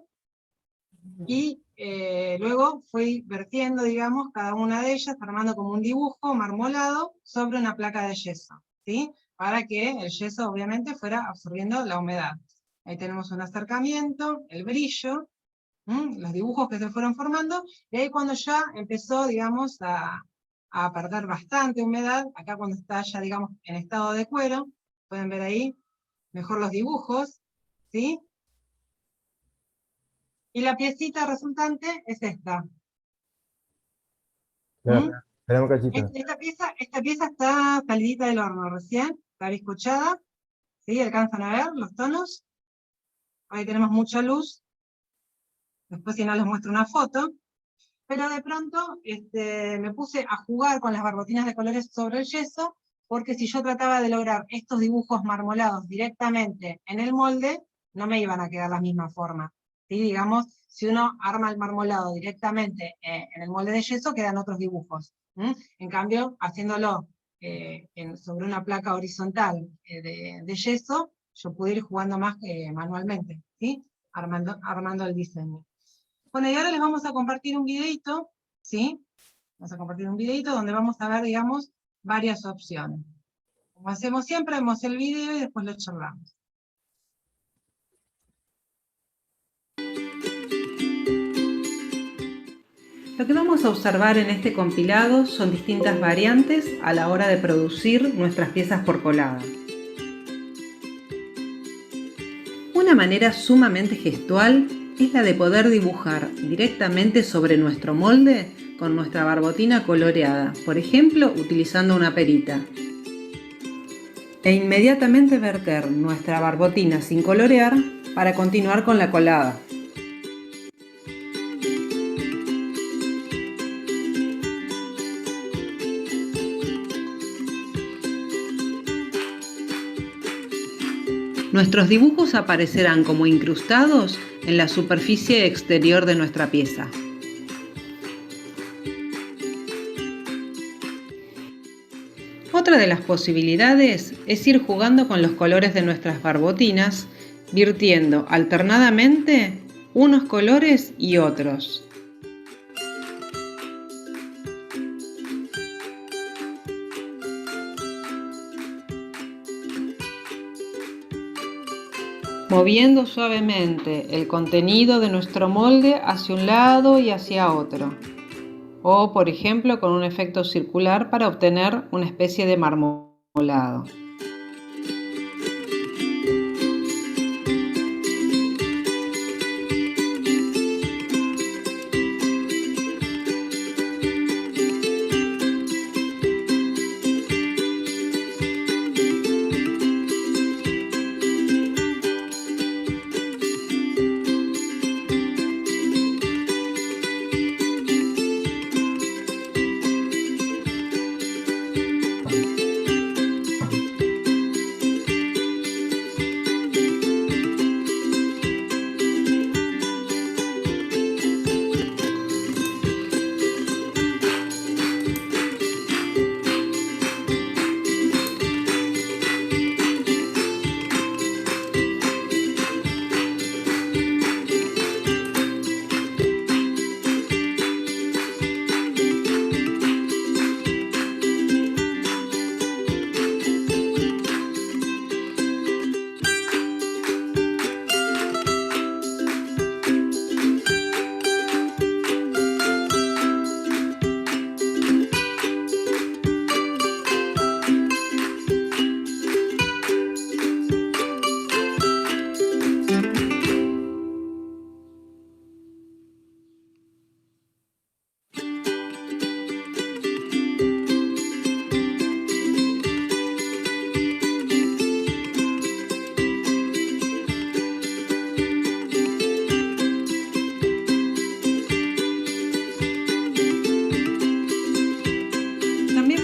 y luego fui vertiendo, digamos, cada una de ellas, armando como un dibujo marmolado sobre una placa de yeso, ¿sí? Para que el yeso obviamente fuera absorbiendo la humedad. Ahí tenemos un acercamiento, el brillo, los dibujos que se fueron formando, y ahí cuando ya empezó, digamos, a perder bastante humedad, acá cuando está ya, digamos, en estado de cuero, pueden ver ahí mejor los dibujos, ¿sí? Y la piecita resultante es esta. Espera, espera un cachito. Esta pieza está salidita del horno recién, está bizcochada, ¿sí? Alcanzan a ver los tonos. Ahí tenemos mucha luz. Después si no les muestro una foto. Pero de pronto me puse a jugar con las barbotinas de colores sobre el yeso, porque si yo trataba de lograr estos dibujos marmolados directamente en el molde, no me iban a quedar la misma forma. ¿Sí? Digamos, si uno arma el marmolado directamente en el molde de yeso, quedan otros dibujos. En cambio, haciéndolo sobre una placa horizontal de yeso, yo pude ir jugando más manualmente, ¿sí? Armando el diseño. Bueno, y ahora les vamos a compartir un videito, ¿sí? Vamos a compartir un videito donde vamos a ver, digamos, varias opciones. Como hacemos siempre, vemos el video y después lo charlamos. Lo que vamos a observar en este compilado son distintas variantes a la hora de producir nuestras piezas por colada. Una manera sumamente gestual es la de poder dibujar directamente sobre nuestro molde con nuestra barbotina coloreada, por ejemplo, utilizando una perita. E inmediatamente verter nuestra barbotina sin colorear para continuar con la colada. Nuestros dibujos aparecerán como incrustados en la superficie exterior de nuestra pieza. Otra de las posibilidades es ir jugando con los colores de nuestras barbotinas, virtiendo alternadamente unos colores y otros. Moviendo suavemente el contenido de nuestro molde hacia un lado y hacia otro. O, por ejemplo, con un efecto circular para obtener una especie de marmolado.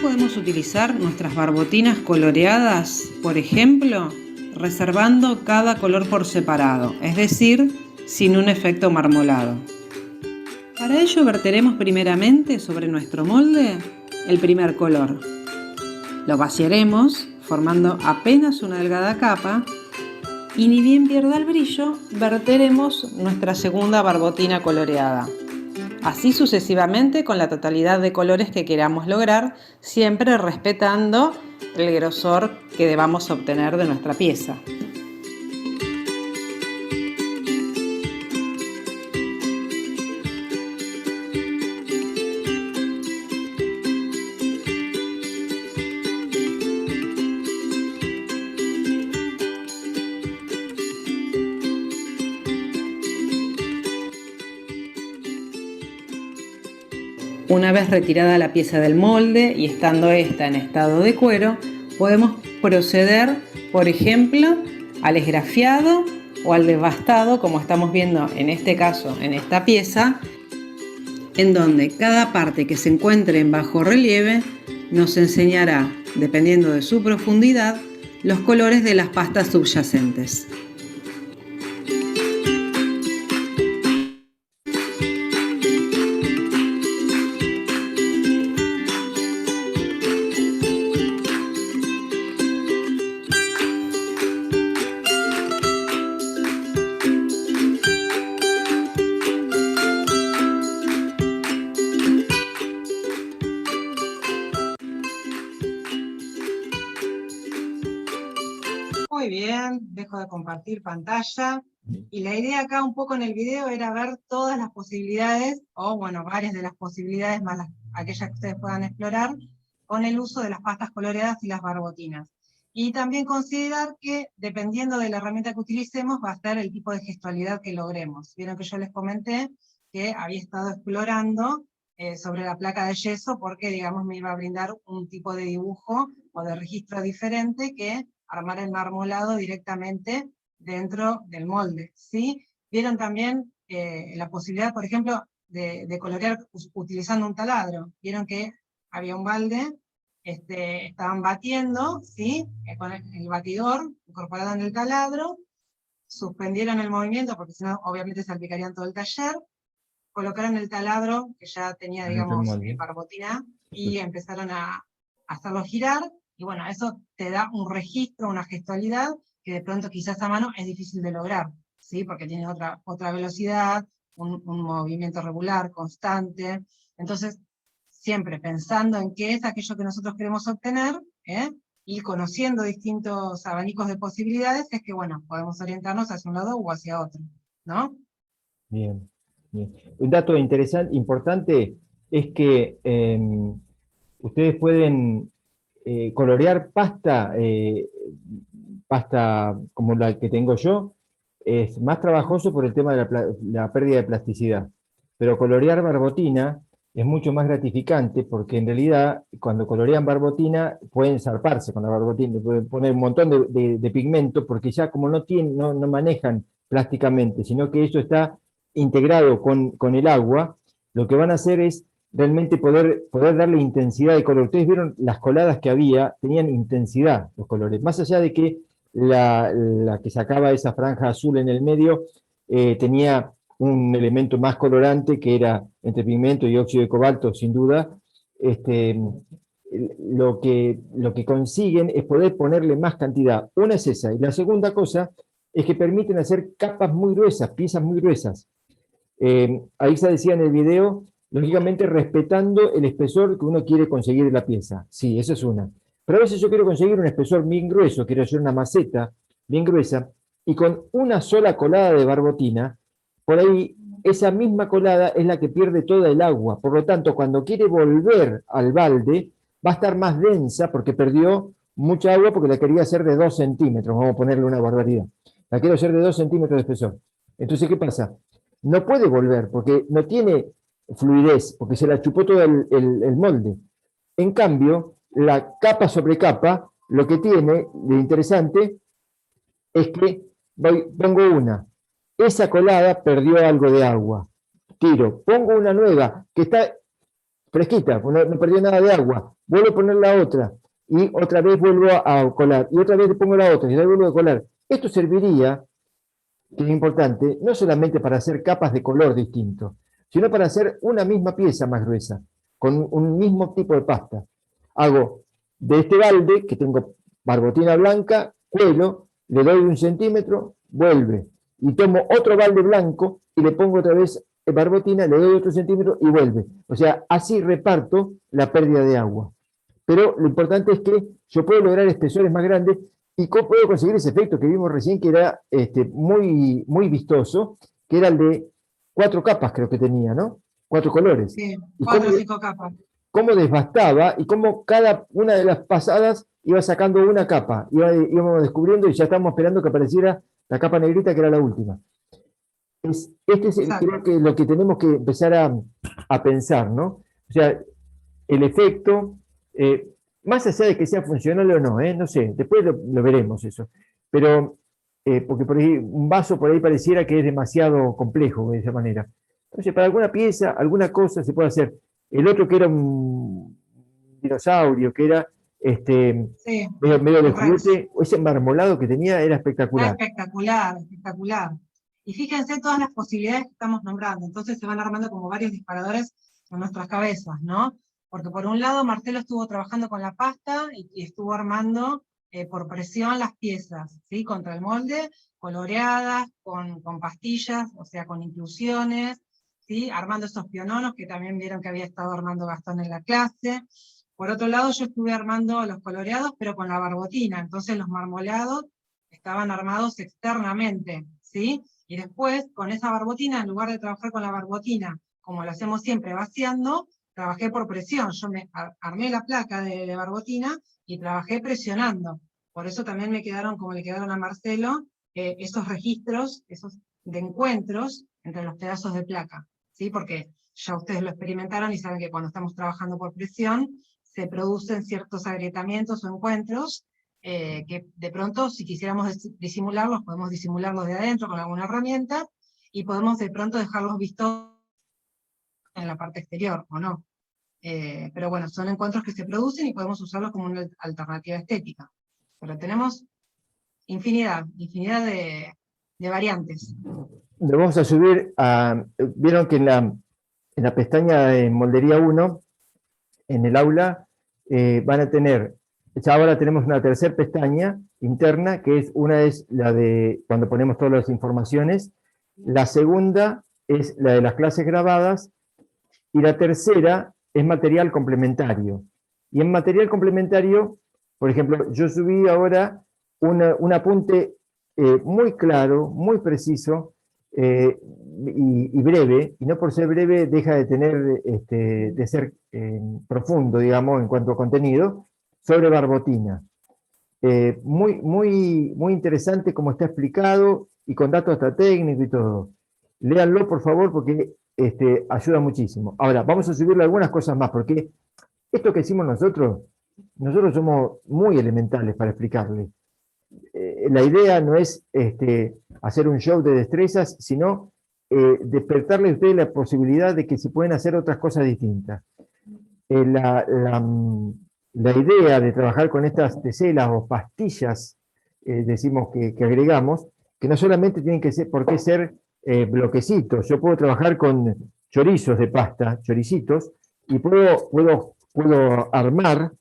podemos utilizar nuestras barbotinas coloreadas, por ejemplo, reservando cada color por separado, es decir, sin un efecto marmolado. Para ello verteremos primeramente sobre nuestro molde el primer color. Lo vaciaremos formando apenas una delgada capa y ni bien pierda el brillo, verteremos nuestra segunda barbotina coloreada. Así sucesivamente con la totalidad de colores que queramos lograr, siempre respetando el grosor que debamos obtener de nuestra pieza. Una vez retirada la pieza del molde y estando esta en estado de cuero, podemos proceder, por ejemplo, al esgrafiado o al desbastado, como estamos viendo en este caso, en esta pieza, en donde cada parte que se encuentre en bajo relieve nos enseñará, dependiendo de su profundidad, los colores de las pastas subyacentes. Muy bien, dejo de compartir pantalla. Y la idea acá un poco en el video era ver todas las posibilidades, o bueno, varias de las posibilidades, más aquellas que ustedes puedan explorar, con el uso de las pastas coloreadas y las barbotinas. Y también considerar que, dependiendo de la herramienta que utilicemos, va a ser el tipo de gestualidad que logremos. Vieron que yo les comenté que había estado explorando sobre la placa de yeso, porque, digamos, me iba a brindar un tipo de dibujo o de registro diferente que armar el marmolado directamente dentro del molde, ¿sí? Vieron también la posibilidad, por ejemplo, de colorear utilizando un taladro. Vieron que había un balde, estaban batiendo, ¿sí? Con el batidor incorporado en el taladro, suspendieron el movimiento, porque si no, obviamente salpicarían todo el taller, colocaron el taladro, que ya tenía, digamos, barbotina, y empezaron a hacerlo girar, y bueno, eso te da un registro, una gestualidad, que de pronto quizás a mano es difícil de lograr, ¿sí? Porque tiene otra velocidad, un movimiento regular, constante. Entonces, siempre pensando en qué es aquello que nosotros queremos obtener, y conociendo distintos abanicos de posibilidades, es que, bueno, podemos orientarnos hacia un lado o hacia otro, ¿no? Bien, bien. Un dato interesante, importante, es que ustedes pueden colorear pasta, pasta como la que tengo yo, es más trabajoso por el tema de la pérdida de plasticidad. Pero colorear barbotina es mucho más gratificante, porque en realidad cuando colorean barbotina pueden zarparse con la barbotina, pueden poner un montón de pigmento, porque ya como no manejan plásticamente, sino que eso está integrado con el agua, lo que van a hacer es realmente poder darle intensidad de color. Ustedes vieron las coladas que había, tenían intensidad los colores, más allá de que la que sacaba esa franja azul en el medio tenía un elemento más colorante, que era entre pigmento y óxido de cobalto, sin duda. Lo que consiguen es poder ponerle más cantidad. Una es esa, y la segunda cosa es que permiten hacer capas muy gruesas, piezas muy gruesas. Ahí se decía en el video, lógicamente respetando el espesor que uno quiere conseguir de la pieza. Sí, esa es una. Pero a veces yo quiero conseguir un espesor bien grueso, quiero hacer una maceta bien gruesa, y con una sola colada de barbotina, por ahí esa misma colada es la que pierde toda el agua. Por lo tanto, cuando quiere volver al balde, va a estar más densa porque perdió mucha agua, porque la quería hacer de 2 centímetros, vamos a ponerle una barbaridad. La quiero hacer de 2 centímetros de espesor. Entonces, ¿qué pasa? No puede volver porque no tiene fluidez, porque se la chupó todo el molde. En cambio, la capa sobre capa, lo que tiene de interesante es que pongo una. Esa colada perdió algo de agua. Tiro, pongo una nueva que está fresquita, no perdió nada de agua. Vuelvo a poner la otra, y otra vez vuelvo a colar, y otra vez le pongo la otra, y la vuelvo a colar. Esto serviría, que es importante, no solamente para hacer capas de color distinto, sino para hacer una misma pieza más gruesa, con un mismo tipo de pasta. Hago de este balde, que tengo barbotina blanca, cuelo, le doy 1 centímetro, vuelve, y tomo otro balde blanco y le pongo otra vez barbotina, le doy otro centímetro y vuelve. O sea, así reparto la pérdida de agua. Pero lo importante es que yo puedo lograr espesores más grandes y puedo conseguir ese efecto que vimos recién, que era muy, muy vistoso, que era el de 4 capas, creo que tenía, ¿no? 4 colores. Sí, Y 4 o 5 capas. cómo desbastaba y cómo cada una de las pasadas iba sacando una capa, íbamos descubriendo y ya estábamos esperando que apareciera la capa negrita, que era la última. Este es creo que lo que tenemos que empezar a pensar, ¿no? O sea, el efecto, más allá de que sea funcional o no, no sé, después lo veremos eso, pero porque por ahí un vaso por ahí pareciera que es demasiado complejo de esa manera. Entonces, para alguna pieza, alguna cosa se puede hacer. El otro que era un dinosaurio, que era Sí, medio de un Rex. juguete, ese marmolado que tenía era Ah, espectacular. espectacular, espectacular. Y fíjense todas las posibilidades que estamos nombrando, entonces se van armando como varios disparadores en nuestras cabezas, ¿no? Porque por un lado Marcelo estuvo trabajando con la pasta y estuvo armando por presión las piezas, ¿sí? Contra el molde, coloreadas, con pastillas, o sea, con inclusiones, ¿sí? Armando esos piononos que también vieron que había estado armando Gastón en la clase. Por otro lado yo estuve armando los coloreados, pero con la barbotina, entonces los marmoleados estaban armados externamente, ¿sí? Y después, con esa barbotina, en lugar de trabajar con la barbotina, como lo hacemos siempre vaciando, trabajé por presión. Yo armé la placa de barbotina y trabajé presionando. Por eso también me quedaron, como le quedaron a Marcelo, esos registros, esos de encuentros entre los pedazos de placa, ¿sí? Porque ya ustedes lo experimentaron y saben que cuando estamos trabajando por presión, se producen ciertos agrietamientos o encuentros que de pronto, si quisiéramos disimularlos, podemos disimularlos de adentro con alguna herramienta, y podemos de pronto dejarlos vistos en la parte exterior, o no. Pero bueno, son encuentros que se producen y podemos usarlos como una alternativa estética. Pero tenemos infinidad de variantes. Le vamos a subir vieron que en la pestaña de Moldería 1, en el aula, van a tener, ya ahora tenemos una tercera pestaña interna, que es la de cuando ponemos todas las informaciones, la segunda es la de las clases grabadas, y la tercera es material complementario. Y en material complementario, por ejemplo, yo subí ahora un apunte muy claro, muy preciso, y breve, y no por ser breve deja de tener, de ser profundo, digamos, en cuanto a contenido, sobre barbotina. Muy interesante como está explicado, y con datos hasta técnicos y todo. Léanlo, por favor, porque ayuda muchísimo. Ahora, vamos a subirle algunas cosas más, porque esto que hicimos nosotros somos muy elementales para explicarle. La idea no es hacer un show de destrezas, sino despertarle a ustedes la posibilidad de que se pueden hacer otras cosas distintas. La idea de trabajar con estas teselas o pastillas, decimos que agregamos, que no solamente tienen que ser, por qué ser bloquecitos. Yo puedo trabajar con chorizos de pasta, choricitos, y puedo armar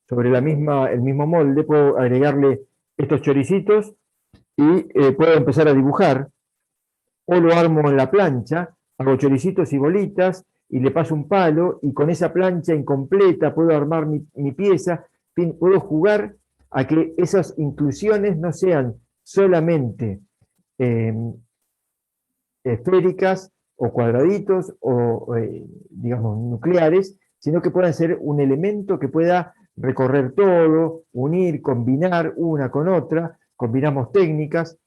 sobre el mismo molde, puedo agregarle estos choricitos y puedo empezar a dibujar, o lo armo en la plancha, hago choricitos y bolitas, y le paso un palo, y con esa plancha incompleta puedo armar mi pieza, puedo jugar a que esas inclusiones no sean solamente esféricas o cuadraditos o digamos nucleares, sino que puedan ser un elemento que pueda recorrer todo, unir, combinar una con otra, combinamos técnicas.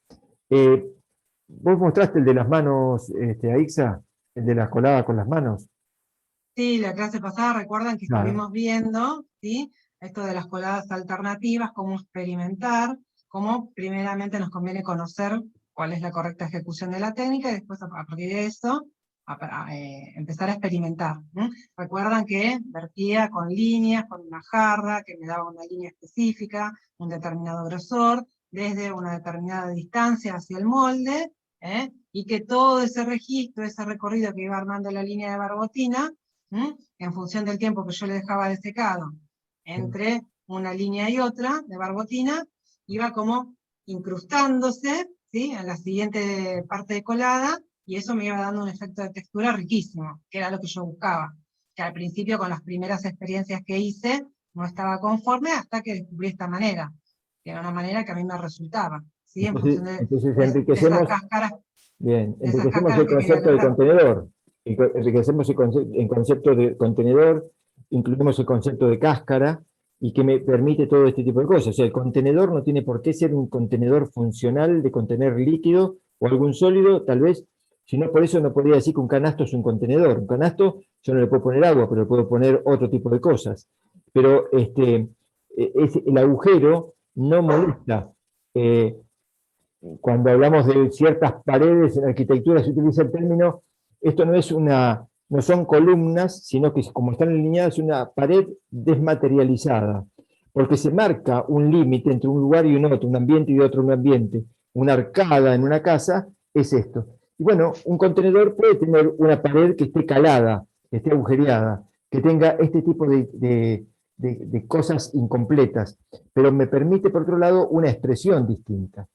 Vos mostraste el de las manos, Aixa, el de la colada con las manos. Sí, la clase pasada recuerdan que Claro. estuvimos viendo, ¿sí? Esto de las coladas alternativas, cómo experimentar, cómo primeramente nos conviene conocer cuál es la correcta ejecución de la técnica, y después a partir de eso empezar a experimentar. Recuerdan que vertía con líneas, con una jarra, que me daba una línea específica, un determinado grosor, desde una determinada distancia hacia el molde, y que todo ese registro, ese recorrido que iba armando la línea de barbotina, en función del tiempo que yo le dejaba de secado, entre una línea y otra de barbotina, iba como incrustándose, ¿sí?, en la siguiente parte de colada, y eso me iba dando un efecto de textura riquísimo, que era lo que yo buscaba. Que al principio, con las primeras experiencias que hice, no estaba conforme hasta que descubrí esta manera, que era una manera que a mí me resultaba, ¿sí?, en función de esas enriquecemos, cáscaras. bien, de esas enriquecemos cáscaras el que quería concepto de lograr. contenedor, enriquecemos el concepto de contenedor, incluimos el concepto de cáscara, y que me permite todo este tipo de cosas. O sea, el contenedor no tiene por qué ser un contenedor funcional de contener líquido o algún sólido, tal vez, si no, por eso no podría decir que un canasto es un contenedor. Un canasto yo no le puedo poner agua, pero le puedo poner otro tipo de cosas. Pero el agujero no molesta. Cuando hablamos de ciertas paredes en arquitectura se utiliza el término, esto no son columnas, sino que como están alineadas es una pared desmaterializada, porque se marca un límite entre un lugar y un otro, un ambiente y otro un ambiente. Una arcada en una casa es esto. Y bueno, un contenedor puede tener una pared que esté calada, que esté agujereada, que tenga este tipo de cosas incompletas, pero me permite, por otro lado, una expresión distinta.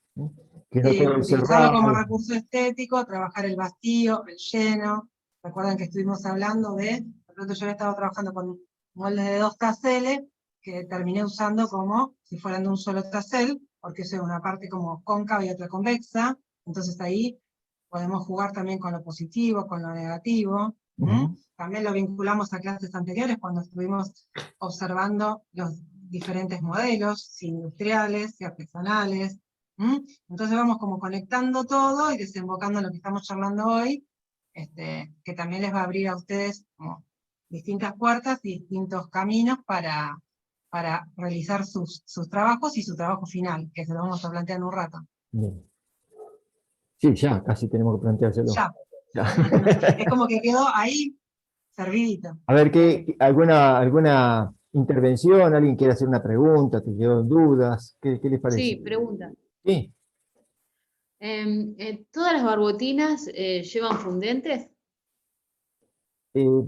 Que no Sí, todo utilizarlo como encerrado. recurso estético, trabajar el vacío, el lleno. Recuerdan que estuvimos hablando de pronto yo había estado trabajando con moldes de 2 taseles, que terminé usando como si fueran de un solo tasel, porque es una parte como cóncava y otra convexa, entonces ahí podemos jugar también con lo positivo, con lo negativo. También lo vinculamos a clases anteriores cuando estuvimos observando los diferentes modelos, si industriales, si artesanales. Entonces vamos como conectando todo y desembocando en lo que estamos charlando hoy, que también les va a abrir a ustedes como distintas puertas y distintos caminos para realizar sus trabajos y su trabajo final, que se lo vamos a plantear en un rato. Bien. Sí, ya, casi tenemos que planteárselo. Ya. Ya. Es como que quedó ahí servidito. A ver, ¿alguna intervención? ¿Alguien quiere hacer una pregunta? ¿Te quedó dudas? ¿Qué les parece? Sí, pregunta. Sí. ¿Todas las barbotinas llevan fundentes? Eh,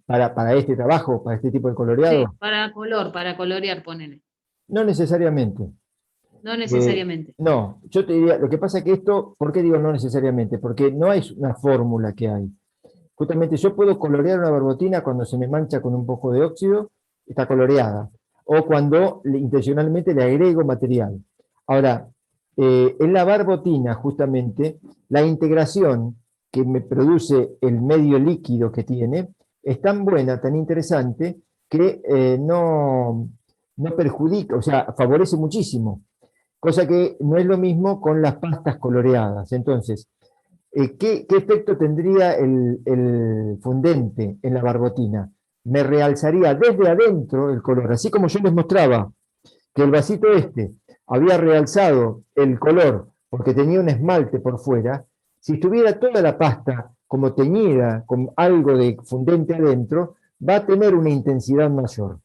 para este trabajo, para este tipo de coloreado, Sí, para colorear, ponele. no necesariamente. No necesariamente. No, yo te diría, lo que pasa es que esto, ¿por qué digo no necesariamente? Porque no hay una fórmula que hay. Justamente yo puedo colorear una barbotina cuando se me mancha con un poco de óxido, está coloreada, o cuando intencionalmente le agrego material. Ahora, en la barbotina, justamente, la integración que me produce el medio líquido que tiene es tan buena, tan interesante, que no perjudica, o sea, favorece muchísimo, cosa que no es lo mismo con las pastas coloreadas. Entonces, ¿qué efecto tendría el fundente en la barbotina? Me realzaría desde adentro el color, así como yo les mostraba que el vasito había realzado el color porque tenía un esmalte por fuera. Si estuviera toda la pasta como teñida con algo de fundente adentro, va a tener una intensidad mayor,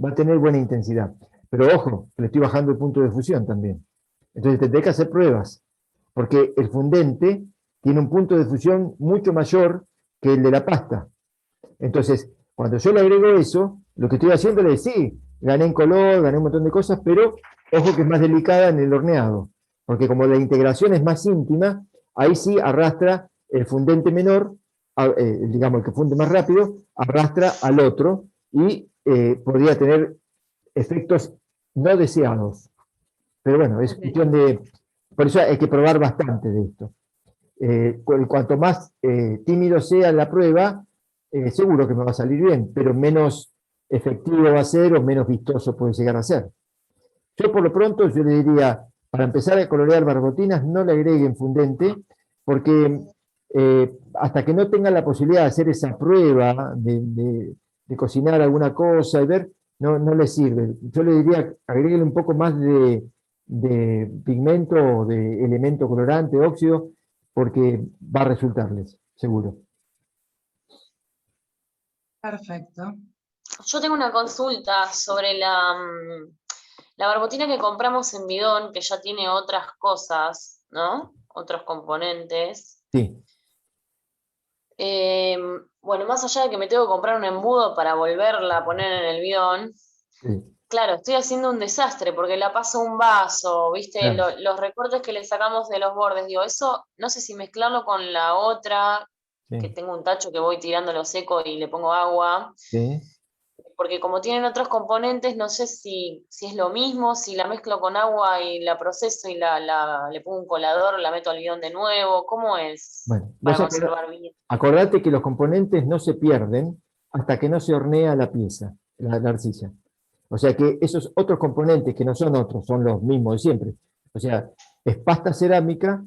va a tener buena intensidad. Pero ojo, le estoy bajando el punto de fusión también. Entonces tendré que hacer pruebas, porque el fundente tiene un punto de fusión mucho mayor que el de la pasta. Entonces, cuando yo le agrego eso, lo que estoy haciendo es, sí, gané en color, gané un montón de cosas, pero ojo que es más delicada en el horneado, porque como la integración es más íntima, ahí sí arrastra el fundente menor, digamos el que funde más rápido, arrastra al otro y podría tener efectos no deseados. Pero bueno, es cuestión de... Por eso hay que probar bastante de esto. Cuanto más tímido sea la prueba, seguro que me va a salir bien, pero menos efectivo va a ser o menos vistoso puede llegar a ser. Yo por lo pronto, yo le diría, para empezar a colorear barbotinas, no le agreguen fundente, porque hasta que no tengan la posibilidad de hacer esa prueba, de cocinar alguna cosa y ver, no les sirve. Yo le diría, agreguen un poco más de pigmento o de elemento colorante, óxido, porque va a resultarles. seguro. Perfecto. Yo tengo una consulta sobre la barbotina que compramos en bidón, que ya tiene otras cosas, ¿no? Otros componentes. Sí, Bueno, más allá de que me tengo que comprar un embudo para volverla a poner en el bidón, sí, claro, estoy haciendo un desastre porque la paso a un vaso, ¿viste? claro, Los recortes que le sacamos de los bordes, digo, eso no sé si mezclarlo con la otra, que sí, tengo un tacho que voy tirando lo seco y le pongo agua, sí. porque como tienen otros componentes, no sé si es lo mismo, si la mezclo con agua y la proceso y le pongo un colador, la meto al bidón de nuevo, ¿cómo es Bueno, para vos conservar bien? acordate que los componentes no se pierden hasta que no se hornea la pieza, la arcilla. O sea que esos otros componentes que no son otros, son los mismos de siempre. O sea, es pasta cerámica,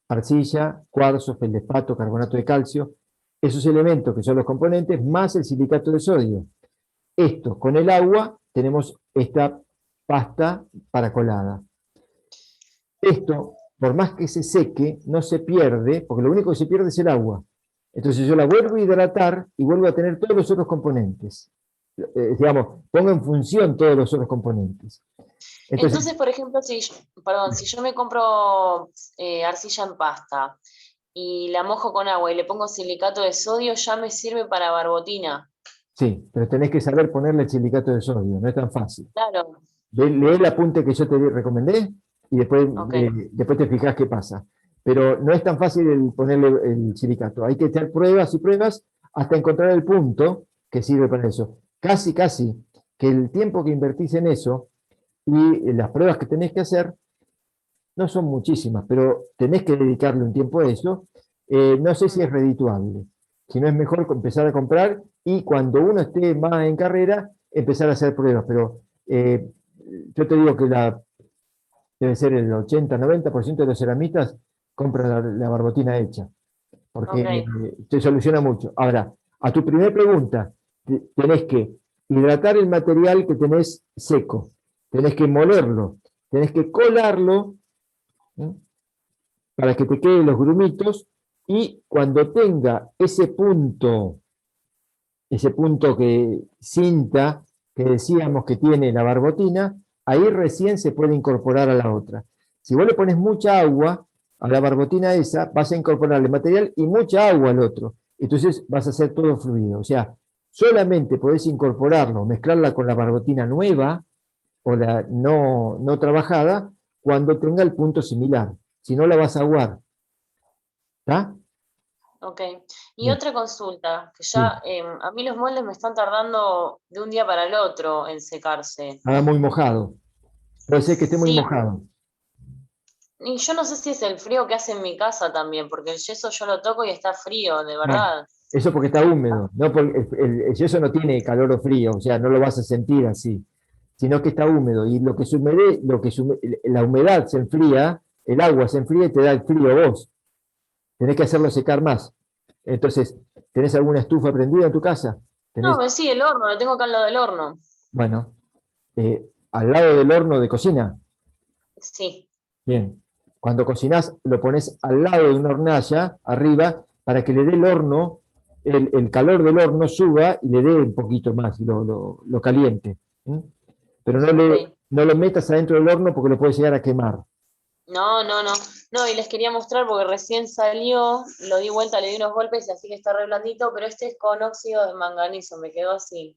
arcilla, cuarzo, feldespato, carbonato de calcio, esos elementos que son los componentes, más el silicato de sodio. Esto, con el agua, tenemos esta pasta paracolada. Esto, por más que se seque, no se pierde, porque lo único que se pierde es el agua. Entonces yo la vuelvo a hidratar y vuelvo a tener todos los otros componentes. Digamos, pongo en función todos los otros componentes. Entonces, Entonces, por ejemplo, perdón, si yo me compro arcilla en pasta y la mojo con agua y le pongo silicato de sodio, ya me sirve para barbotina. sí, pero tenés que saber ponerle el silicato de sodio, no es tan fácil. Claro, Lee el apunte que yo te recomendé y ok. después te fijas qué pasa. Pero no es tan fácil ponerle el silicato. Hay que hacer pruebas y pruebas hasta encontrar el punto que sirve para eso. Casi, casi que el tiempo que invertís en eso y las pruebas que tenés que hacer no son muchísimas, pero tenés que dedicarle un tiempo a eso. No sé si es redituable. Si no, es mejor empezar a comprar y cuando uno esté más en carrera, empezar a hacer pruebas. Pero yo te digo que debe ser el 80-90% de los ceramistas compran la barbotina hecha, porque Ok. te soluciona mucho. Ahora, a tu primera pregunta, tenés que hidratar el material que tenés seco, tenés que molerlo, tenés que colarlo, ¿sí?, para que te queden los grumitos, y cuando tenga ese punto que cinta que decíamos que tiene la barbotina, ahí recién se puede incorporar a la otra. Si vos le pones mucha agua a la barbotina esa, vas a incorporarle material y mucha agua al otro. Entonces vas a hacer todo fluido. O sea, solamente podés incorporarlo, mezclarla con la barbotina nueva o la no trabajada cuando tenga el punto similar. Si no, la vas a aguar. ¿Está? Ok. Y Bien, otra consulta, que sí. ya a mí los moldes me están tardando de un día para el otro en secarse. Estaba muy mojado. Puede ser que esté muy Sí, mojado. y yo no sé si es el frío que hace en mi casa también, porque el yeso yo lo toco y está frío, de No, verdad. eso porque está húmedo, no porque el yeso no tiene calor o frío, o sea, no lo vas a sentir así, sino que está húmedo y la humedad se enfría, el agua se enfría y te da el frío a vos. Tenés que hacerlo secar más. Entonces, ¿tenés alguna estufa prendida en tu casa? ¿Tenés? No, sí, el horno, lo tengo acá al lado del horno. Bueno, al lado del horno de cocina. Sí, Bien. Cuando cocinás, lo pones al lado de una hornalla, arriba, para que le dé el horno, el calor del horno suba y le dé un poquito más, lo caliente. ¿Mm? Pero ok. no lo metas adentro del horno porque lo puedes llegar a quemar. No, no, no. No, y les quería mostrar porque recién salió, lo di vuelta, le di unos golpes y así que está re blandito, pero este es con óxido de manganizo, me quedó así.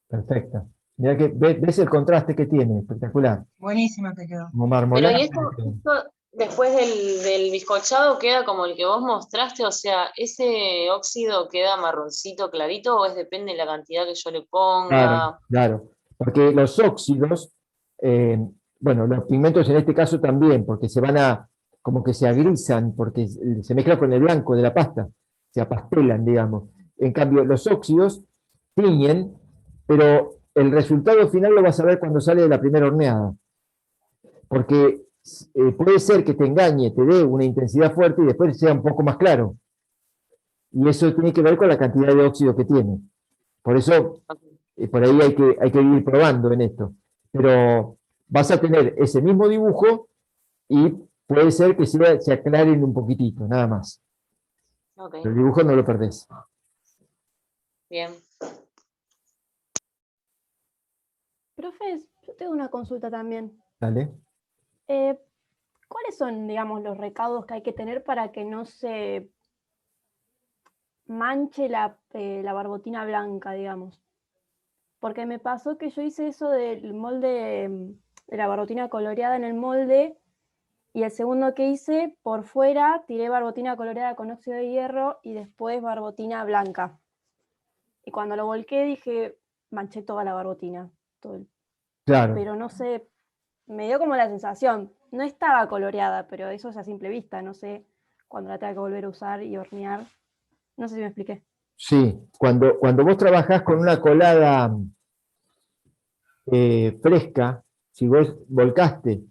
Perfecto. Mirá que ves el contraste que tiene, espectacular. Buenísima te quedó. Como Pero marmolada. y esto después del bizcochado queda como el que vos mostraste, o sea, ¿ese óxido queda marroncito clarito o es depende de la cantidad que yo le Claro, ponga? claro. Porque los óxidos, eh, bueno, los pigmentos en este caso también, porque como que se agrisan, porque se mezcla con el blanco de la pasta, se apastelan, digamos. En cambio, los óxidos tiñen, pero el resultado final lo vas a ver cuando sale de la primera horneada. Porque puede ser que te engañe, te dé una intensidad fuerte y después sea un poco más claro. Y eso tiene que ver con la cantidad de óxido que tiene. Por eso por ahí hay que ir probando en esto. Pero vas a tener ese mismo dibujo y puede ser que se aclaren un poquitito, nada más. Ok, El dibujo no lo perdés. bien. Profes, yo tengo una consulta también. Dale. ¿Cuáles son, digamos, los recaudos que hay que tener para que no se manche la barbotina blanca, digamos? Porque me pasó que yo hice eso del molde, de la barbotina coloreada en el molde, y el segundo que hice, por fuera, tiré barbotina coloreada con óxido de hierro y después barbotina blanca. Y cuando lo volqué dije, manché toda la barbotina. Claro. Pero no sé, me dio como la sensación, no estaba coloreada, pero eso es a simple vista, no sé cuando la tenga que volver a usar y hornear. No sé si me expliqué. Sí, cuando vos trabajás con una colada fresca, si vos volcaste,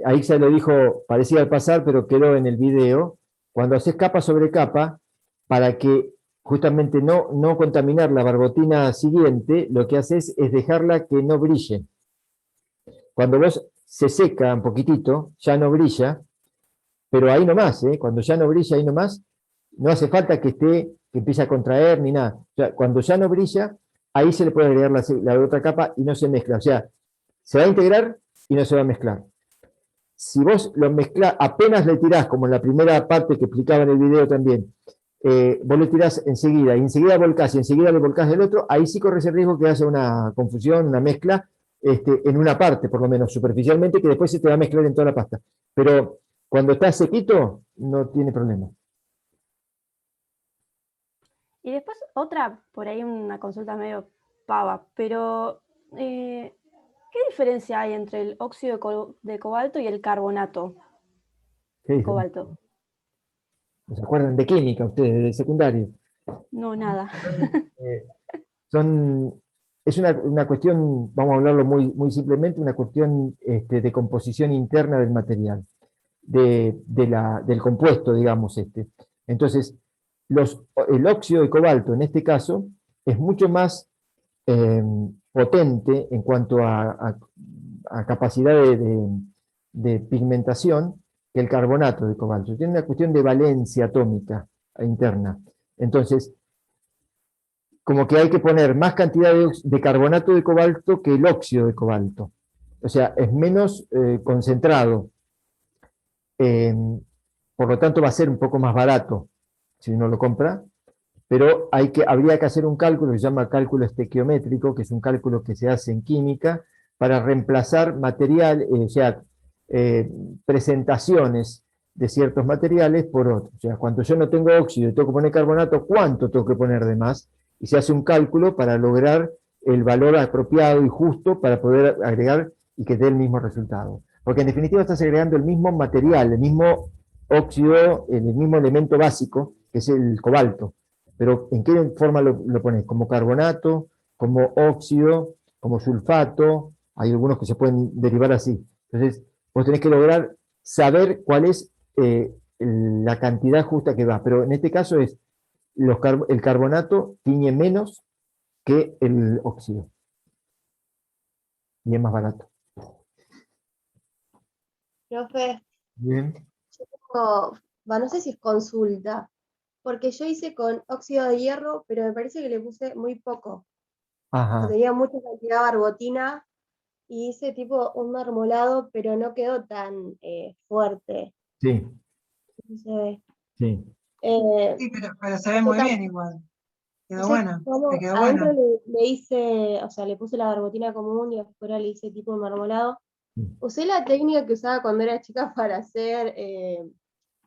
ahí se lo dijo, parecía al pasar, pero quedó en el video, cuando haces capa sobre capa, para que justamente no contaminar la barbotina siguiente, lo que haces es dejarla que no brille. Cuando vos se seca un poquitito, ya no brilla, pero ahí nomás, cuando ya no brilla, ahí nomás, no hace falta que empiece a contraer ni nada. O sea, cuando ya no brilla, ahí se le puede agregar la otra capa y no se mezcla. O sea, se va a integrar y no se va a mezclar. Si vos lo mezclás, apenas le tirás, como en la primera parte que explicaba en el video también, vos le tirás enseguida, y enseguida volcás, y enseguida le volcás del otro, ahí sí corres el riesgo que haya una confusión, una mezcla, en una parte, por lo menos superficialmente, que después se te va a mezclar en toda la pasta. Pero cuando está sequito, no tiene problema. Y después otra, por ahí una consulta medio pava, pero ¿qué diferencia hay entre el óxido de cobalto y el carbonato ¿Qué de dicen? cobalto? ¿No se acuerdan de química ustedes, de secundario? No, nada. Eh, son, es una cuestión, vamos a hablarlo muy simplemente, una cuestión de composición interna del material, del compuesto, digamos. Entonces, el óxido de cobalto, en este caso, es mucho más eh, potente en cuanto a capacidad de pigmentación que el carbonato de cobalto. Tiene una cuestión de valencia atómica interna. Entonces, como que hay que poner más cantidad de carbonato de cobalto que el óxido de cobalto. O sea, es menos concentrado. Eh, por lo tanto, va a ser un poco más barato si uno lo compra, pero habría que hacer un cálculo que se llama cálculo estequiométrico, que es un cálculo que se hace en química para reemplazar material, o sea, presentaciones de ciertos materiales por otros. O sea, cuando yo no tengo óxido y tengo que poner carbonato, ¿cuánto tengo que poner de más? Y se hace un cálculo para lograr el valor apropiado y justo para poder agregar y que dé el mismo resultado. Porque en definitiva estás agregando el mismo material, el mismo óxido, el mismo elemento básico, que es el cobalto. Pero ¿en qué forma lo pones? ¿Como carbonato? ¿Como óxido? ¿Como sulfato? Hay algunos que se pueden derivar así. Entonces, vos tenés que lograr saber cuál es la cantidad justa que va. Pero en este caso es el carbonato tiñe menos que el óxido. Y es más barato. Profe, Bien. no sé si es consulta, porque yo hice con óxido de hierro, pero me parece que le puse muy poco. Ajá. Tenía mucha cantidad de barbotina y hice tipo un marmolado, pero no quedó tan fuerte. Sí, No se ve. sí. Sí, pero se ve muy bien igual. Quedó bueno, te quedó Adentro bueno. le hice, o sea, le puse la barbotina común y afuera le hice tipo un marmolado. Usé la técnica que usaba cuando era chica para hacer,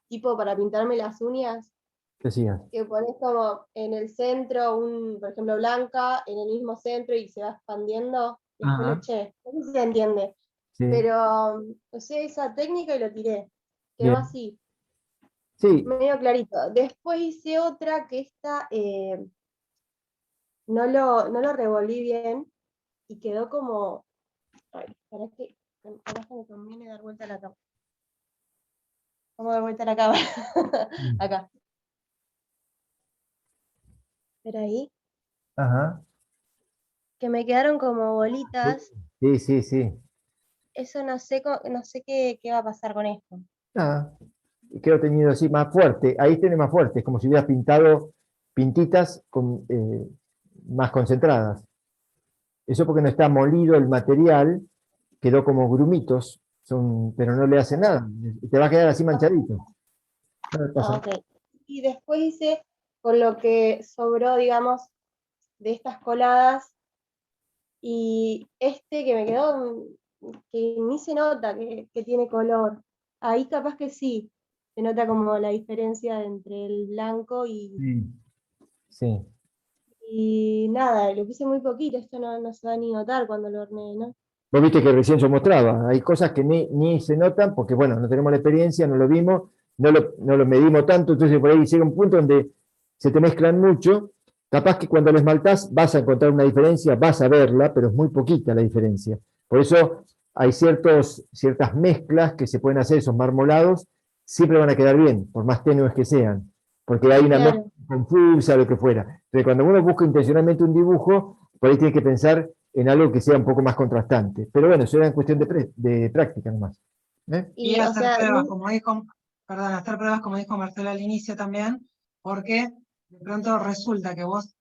tipo para pintarme las uñas, ¿Qué hacías? que pones como en el centro, por ejemplo, blanca, en el mismo centro y se va expandiendo. Después lo Ajá. eché. No sé si se entiende, Sí, pero usé esa técnica y lo tiré. Quedó bien. así, Sí, medio clarito. Después hice otra que esta no lo revolví bien y quedó como. Ay, para que me conviene dar vuelta a la cámara. Vamos a dar vuelta a la cámara. Acá. Espera ahí. ajá. Que me quedaron como bolitas. Sí, sí, sí. Eso no sé qué va a pasar con esto. Nada. quedó teñido así más fuerte. Ahí tiene más fuerte, es como si hubieras pintado pintitas más concentradas. Eso porque no está molido el material, quedó como grumitos, pero no le hace nada. Te va a quedar así manchadito. No le pasa Ah, ok. Y después hice con lo que sobró, digamos, de estas coladas, y este que me quedó, que ni se nota que tiene color. Ahí capaz que sí, se nota como la diferencia entre el blanco Sí. y nada, lo puse muy poquito, esto no se va ni notar cuando lo horneé, ¿no? Vos viste que recién yo mostraba, hay cosas que ni se notan porque, bueno, no tenemos la experiencia, no lo vimos, no lo medimos tanto, entonces por ahí llega un punto donde se te mezclan mucho. Capaz que cuando lo esmaltás vas a encontrar una diferencia, vas a verla, pero es muy poquita la diferencia. Por eso hay ciertas mezclas que se pueden hacer, esos marmolados, siempre van a quedar bien, por más tenues que sean, porque hay una mezcla Claro. confusa, lo que fuera. Entonces, cuando uno busca intencionalmente un dibujo, por ahí tiene que pensar en algo que sea un poco más contrastante. Pero bueno, eso era en cuestión de práctica nomás. ¿Eh? Y Y, o hacer sea, pruebas, como dijo, perdón, hacer pruebas, como dijo Marcelo al inicio también, porque de pronto resulta que vos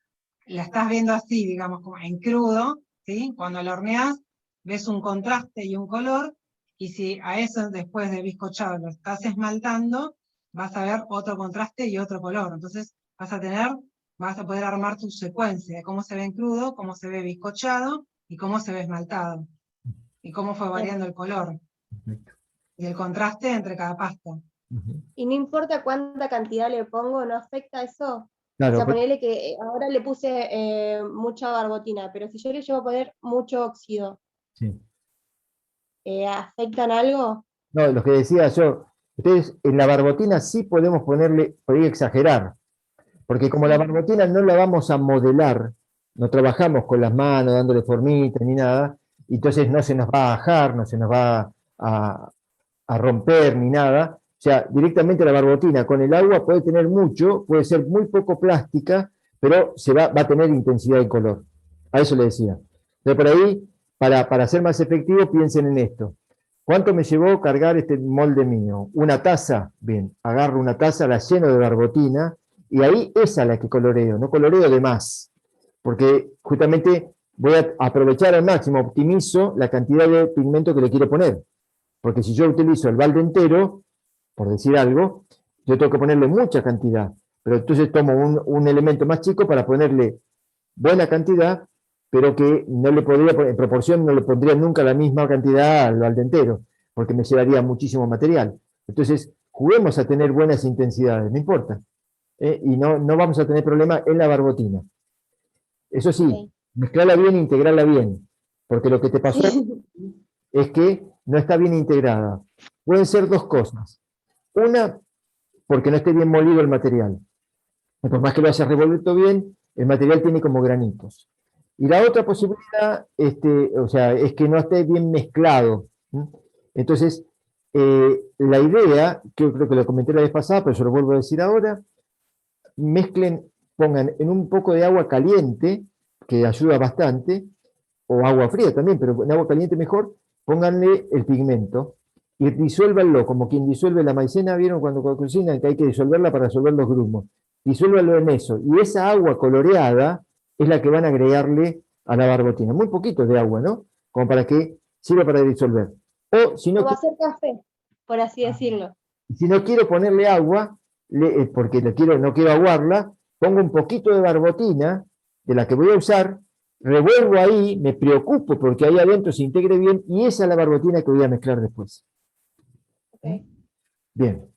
la estás viendo así, digamos, como en crudo, ¿sí? Cuando la horneás, ves un contraste y un color, y si a eso después de bizcochado lo estás esmaltando, vas a ver otro contraste y otro color. Entonces vas a poder armar tu secuencia de cómo se ve en crudo, cómo se ve bizcochado y cómo se ve esmaltado. Y cómo fue variando el color Perfecto. y el contraste entre cada pasta. Ujú. y no importa cuánta cantidad le pongo, ¿no afecta eso? O Claro, sea, ponerle que ahora le puse mucha barbotina, pero si yo le llevo a poner mucho óxido, sí. ¿afectan algo? No, lo que decía yo, ustedes en la barbotina sí podemos ponerle, por ahí exagerar, porque como la Sí. barbotina no la vamos a modelar, no trabajamos con las manos dándole formita ni nada, y entonces no se nos va a bajar, no se nos va a romper ni nada. O sea, directamente la barbotina con el agua puede tener mucho, puede ser muy poco plástica, pero va a tener intensidad de color. A eso le decía. Entonces, por ahí, para ser más efectivo, piensen en esto. ¿Cuánto me llevó cargar este molde mío? Una taza, bien, agarro una taza, la lleno de barbotina, y ahí esa es la que coloreo, no coloreo de más, porque justamente voy a aprovechar al máximo, optimizo la cantidad de pigmento que le quiero poner. Porque si yo utilizo el balde entero, por decir algo, yo tengo que ponerle mucha cantidad. Pero entonces tomo un elemento más chico para ponerle buena cantidad, pero que no le podría, en proporción, no le pondría nunca la misma cantidad al balde entero, porque me llevaría muchísimo material. Entonces, juguemos a tener buenas intensidades, no importa. Y no vamos a tener problema en la barbotina. Eso sí, Ok. mezclarla bien e integrarla bien, porque lo que te pasó Sí. es que no está bien integrada. Pueden ser dos cosas. Una, porque no esté bien molido el material. Y por más que lo hayas revuelto bien, el material tiene como granitos. Y la otra posibilidad, o sea, es que no esté bien mezclado. ¿Mm? Entonces, la idea, que yo creo que lo comenté la vez pasada, pero yo lo vuelvo a decir ahora, mezclen, pongan en un poco de agua caliente, que ayuda bastante, o agua fría también, pero en agua caliente mejor, pónganle el pigmento y disuélvanlo, como quien disuelve la maicena, ¿vieron cuando cocinan que hay que disolverla para resolver los grumos? Disuélvanlo en eso, y esa agua coloreada es la que van a agregarle a la barbotina, muy poquito de agua, ¿no? Como para que sirva para disolver. O si No no, va a ser café, por así decirlo. si no quiero ponerle agua, porque no quiero aguarla, pongo un poquito de barbotina, de la que voy a usar, revuelvo ahí, me preocupo porque ahí adentro se integre bien, y esa es la barbotina que voy a mezclar después. Ok. Bien.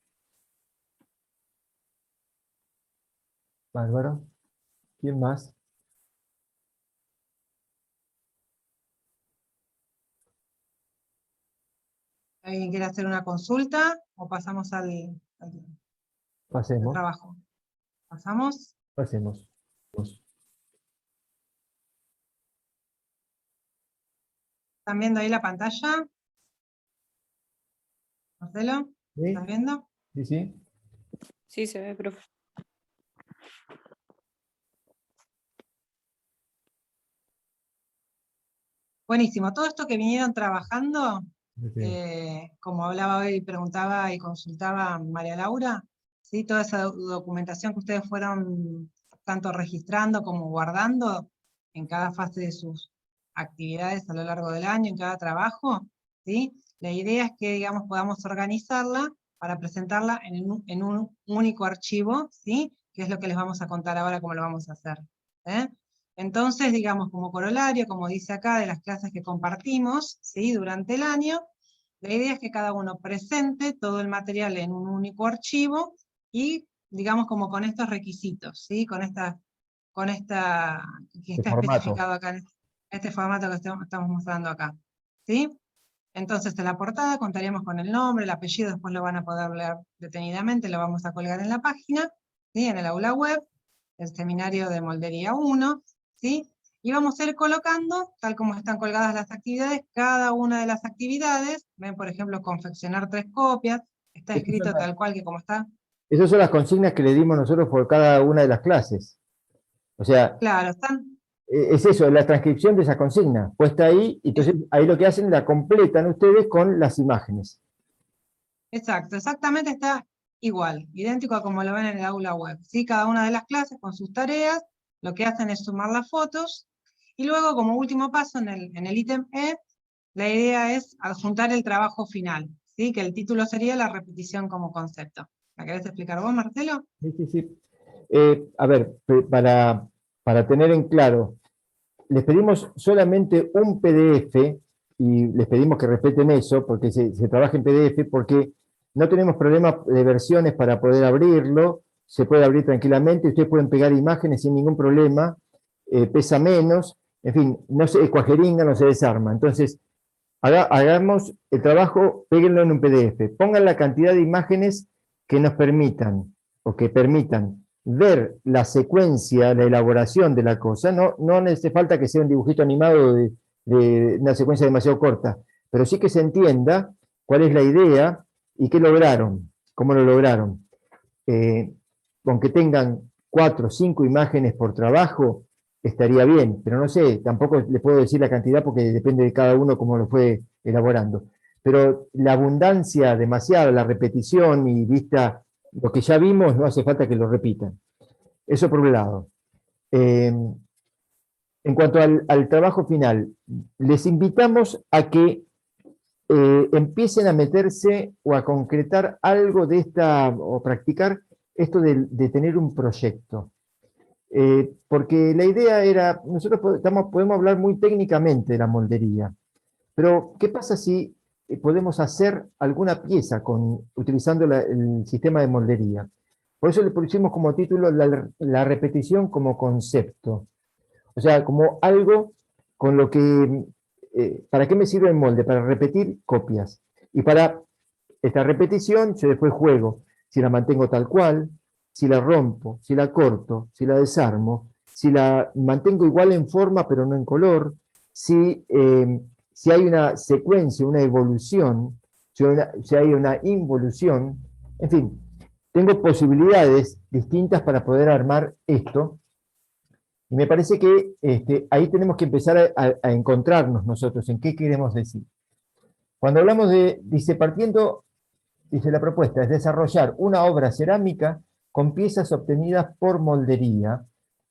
Bárbaro. ¿Quién más? ¿Alguien quiere hacer una consulta o pasamos al Pasemos, trabajo? ¿Pasamos? pasemos. ¿Están viendo ahí la pantalla? Marcelo, ¿Sí? ¿estás viendo? ¿Sí, sí? Sí, se ve, profe. Buenísimo. Todo esto que vinieron trabajando como hablaba hoy, preguntaba y consultaba María Laura, ¿sí? Toda esa documentación que ustedes fueron tanto registrando como guardando en cada fase de sus actividades a lo largo del año, en cada trabajo, ¿sí? La idea es que, digamos, podamos organizarla para presentarla en un único archivo, ¿sí? Que es lo que les vamos a contar ahora cómo lo vamos a hacer. Entonces, digamos, como corolario, como dice acá, de las clases que compartimos, ¿sí? Durante el año, la idea es que cada uno presente todo el material en un único archivo y, digamos, como con estos requisitos, ¿sí? Con esta que está especificado acá, en este formato que estamos mostrando acá, ¿sí? Entonces, en la portada contaríamos con el nombre, el apellido, después lo van a poder leer detenidamente, lo vamos a colgar en la página, ¿sí? En el aula web, el seminario de Moldería 1, ¿sí? Y vamos a ir colocando, tal como están colgadas las actividades, cada una de las actividades. Ven, por ejemplo, confeccionar 3 copias, está escrito tal cual que como está. Esas son las consignas que le dimos nosotros por cada una de las clases. O sea, claro, están... es eso, la transcripción de esa consigna, puesta ahí, y entonces ahí lo que hacen, la completan ustedes con las imágenes. Exacto, exactamente está igual, idéntico a como lo ven en el aula web. ¿Sí? Cada una de las clases con sus tareas, lo que hacen es sumar las fotos, y luego como último paso en el ítem E, la idea es adjuntar el trabajo final, ¿sí? Que el título sería la repetición como concepto. ¿La querés explicar vos, Marcelo? Sí. A ver, para tener en claro, les pedimos solamente un PDF, y les pedimos que respeten eso, porque se trabaja en PDF, porque no tenemos problema de versiones para poder abrirlo, se puede abrir tranquilamente, ustedes pueden pegar imágenes sin ningún problema, pesa menos, en fin, no se cuajeringa, no se desarma. Entonces, hagamos el trabajo, péguenlo en un PDF, pongan la cantidad de imágenes que nos permitan, o que permitan ver la secuencia, la elaboración de la cosa. No hace falta que sea un dibujito animado de una secuencia demasiado corta, pero sí que se entienda cuál es la idea y qué lograron, cómo lo lograron. Con que tengan 4 o 5 imágenes por trabajo, estaría bien, pero no sé, tampoco le puedo decir la cantidad porque depende de cada uno cómo lo fue elaborando. Pero la abundancia, demasiada, la repetición y vista lo que ya vimos, no hace falta que lo repitan. Eso por un lado. En cuanto al trabajo final, les invitamos a que empiecen a meterse o a concretar algo de o practicar esto de tener un proyecto. Porque la idea era, nosotros podemos hablar muy técnicamente de la moldería, pero ¿qué pasa si podemos hacer alguna pieza utilizando el sistema de moldería? Por eso le pusimos como título la repetición como concepto. O sea, como algo con lo que, ¿para qué me sirve el molde? Para repetir copias. Y para esta repetición yo después juego si la mantengo tal cual, si la rompo, si la corto, si la desarmo, si la mantengo igual en forma pero no en color, si hay una secuencia, una evolución, si hay una involución, en fin, tengo posibilidades distintas para poder armar esto, y me parece que ahí tenemos que empezar a encontrarnos nosotros en qué queremos decir. Cuando hablamos dice, dice la propuesta, es desarrollar una obra cerámica con piezas obtenidas por moldería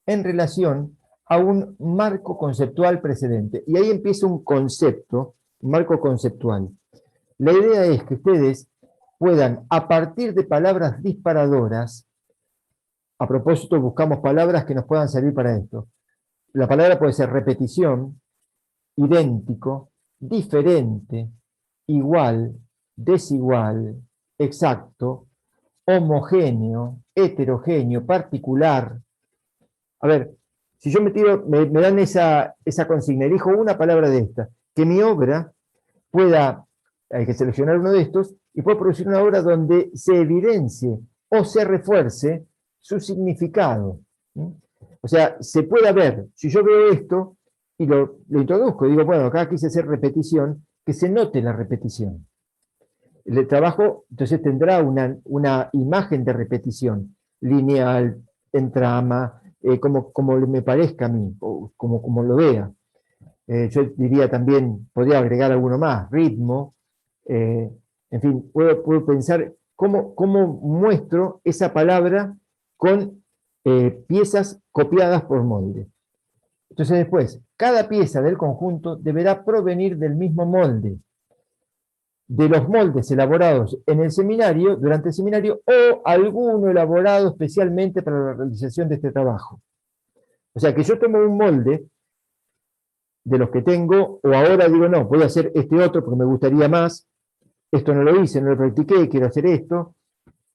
en relación a un marco conceptual precedente. Y ahí empieza un concepto, un marco conceptual. La idea es que ustedes puedan, a partir de palabras disparadoras, a propósito buscamos palabras que nos puedan servir para esto. La palabra puede ser repetición, idéntico, diferente, igual, desigual, exacto, homogéneo, heterogéneo, particular. A ver, si yo me dan esa consigna, elijo una palabra de esta, que mi obra pueda, hay que seleccionar uno de estos, y puedo producir una obra donde se evidencie o se refuerce su significado. O sea, se pueda ver, si yo veo esto y lo introduzco, digo, bueno, acá quise hacer repetición, que se note la repetición. El trabajo, entonces, tendrá una imagen de repetición, lineal, en trama, como me parezca a mí, o como lo vea. Yo diría también, podría agregar alguno más, ritmo, En fin, puedo pensar cómo muestro esa palabra con piezas copiadas por molde. Entonces después, cada pieza del conjunto deberá provenir del mismo molde, de los moldes elaborados en el seminario, durante el seminario, o alguno elaborado especialmente para la realización de este trabajo. O sea que yo tomo un molde de los que tengo, o ahora digo, no, voy a hacer este otro porque me gustaría más, esto no lo hice, no lo practiqué, quiero hacer esto.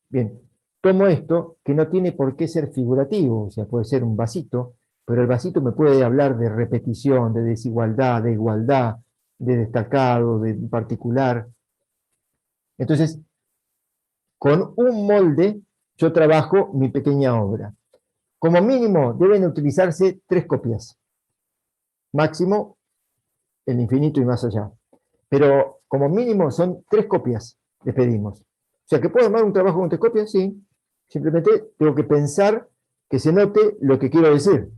Bien, tomo esto, que no tiene por qué ser figurativo, o sea, puede ser un vasito, pero el vasito me puede hablar de repetición, de desigualdad, de igualdad, de destacado, de particular. Entonces, con un molde yo trabajo mi pequeña obra. Como mínimo deben utilizarse 3 copias. Máximo, el infinito y más allá. Pero como mínimo son 3 copias, les pedimos. O sea, ¿que puedo armar un trabajo con 3 copias? Sí. Simplemente tengo que pensar que se note lo que quiero decir.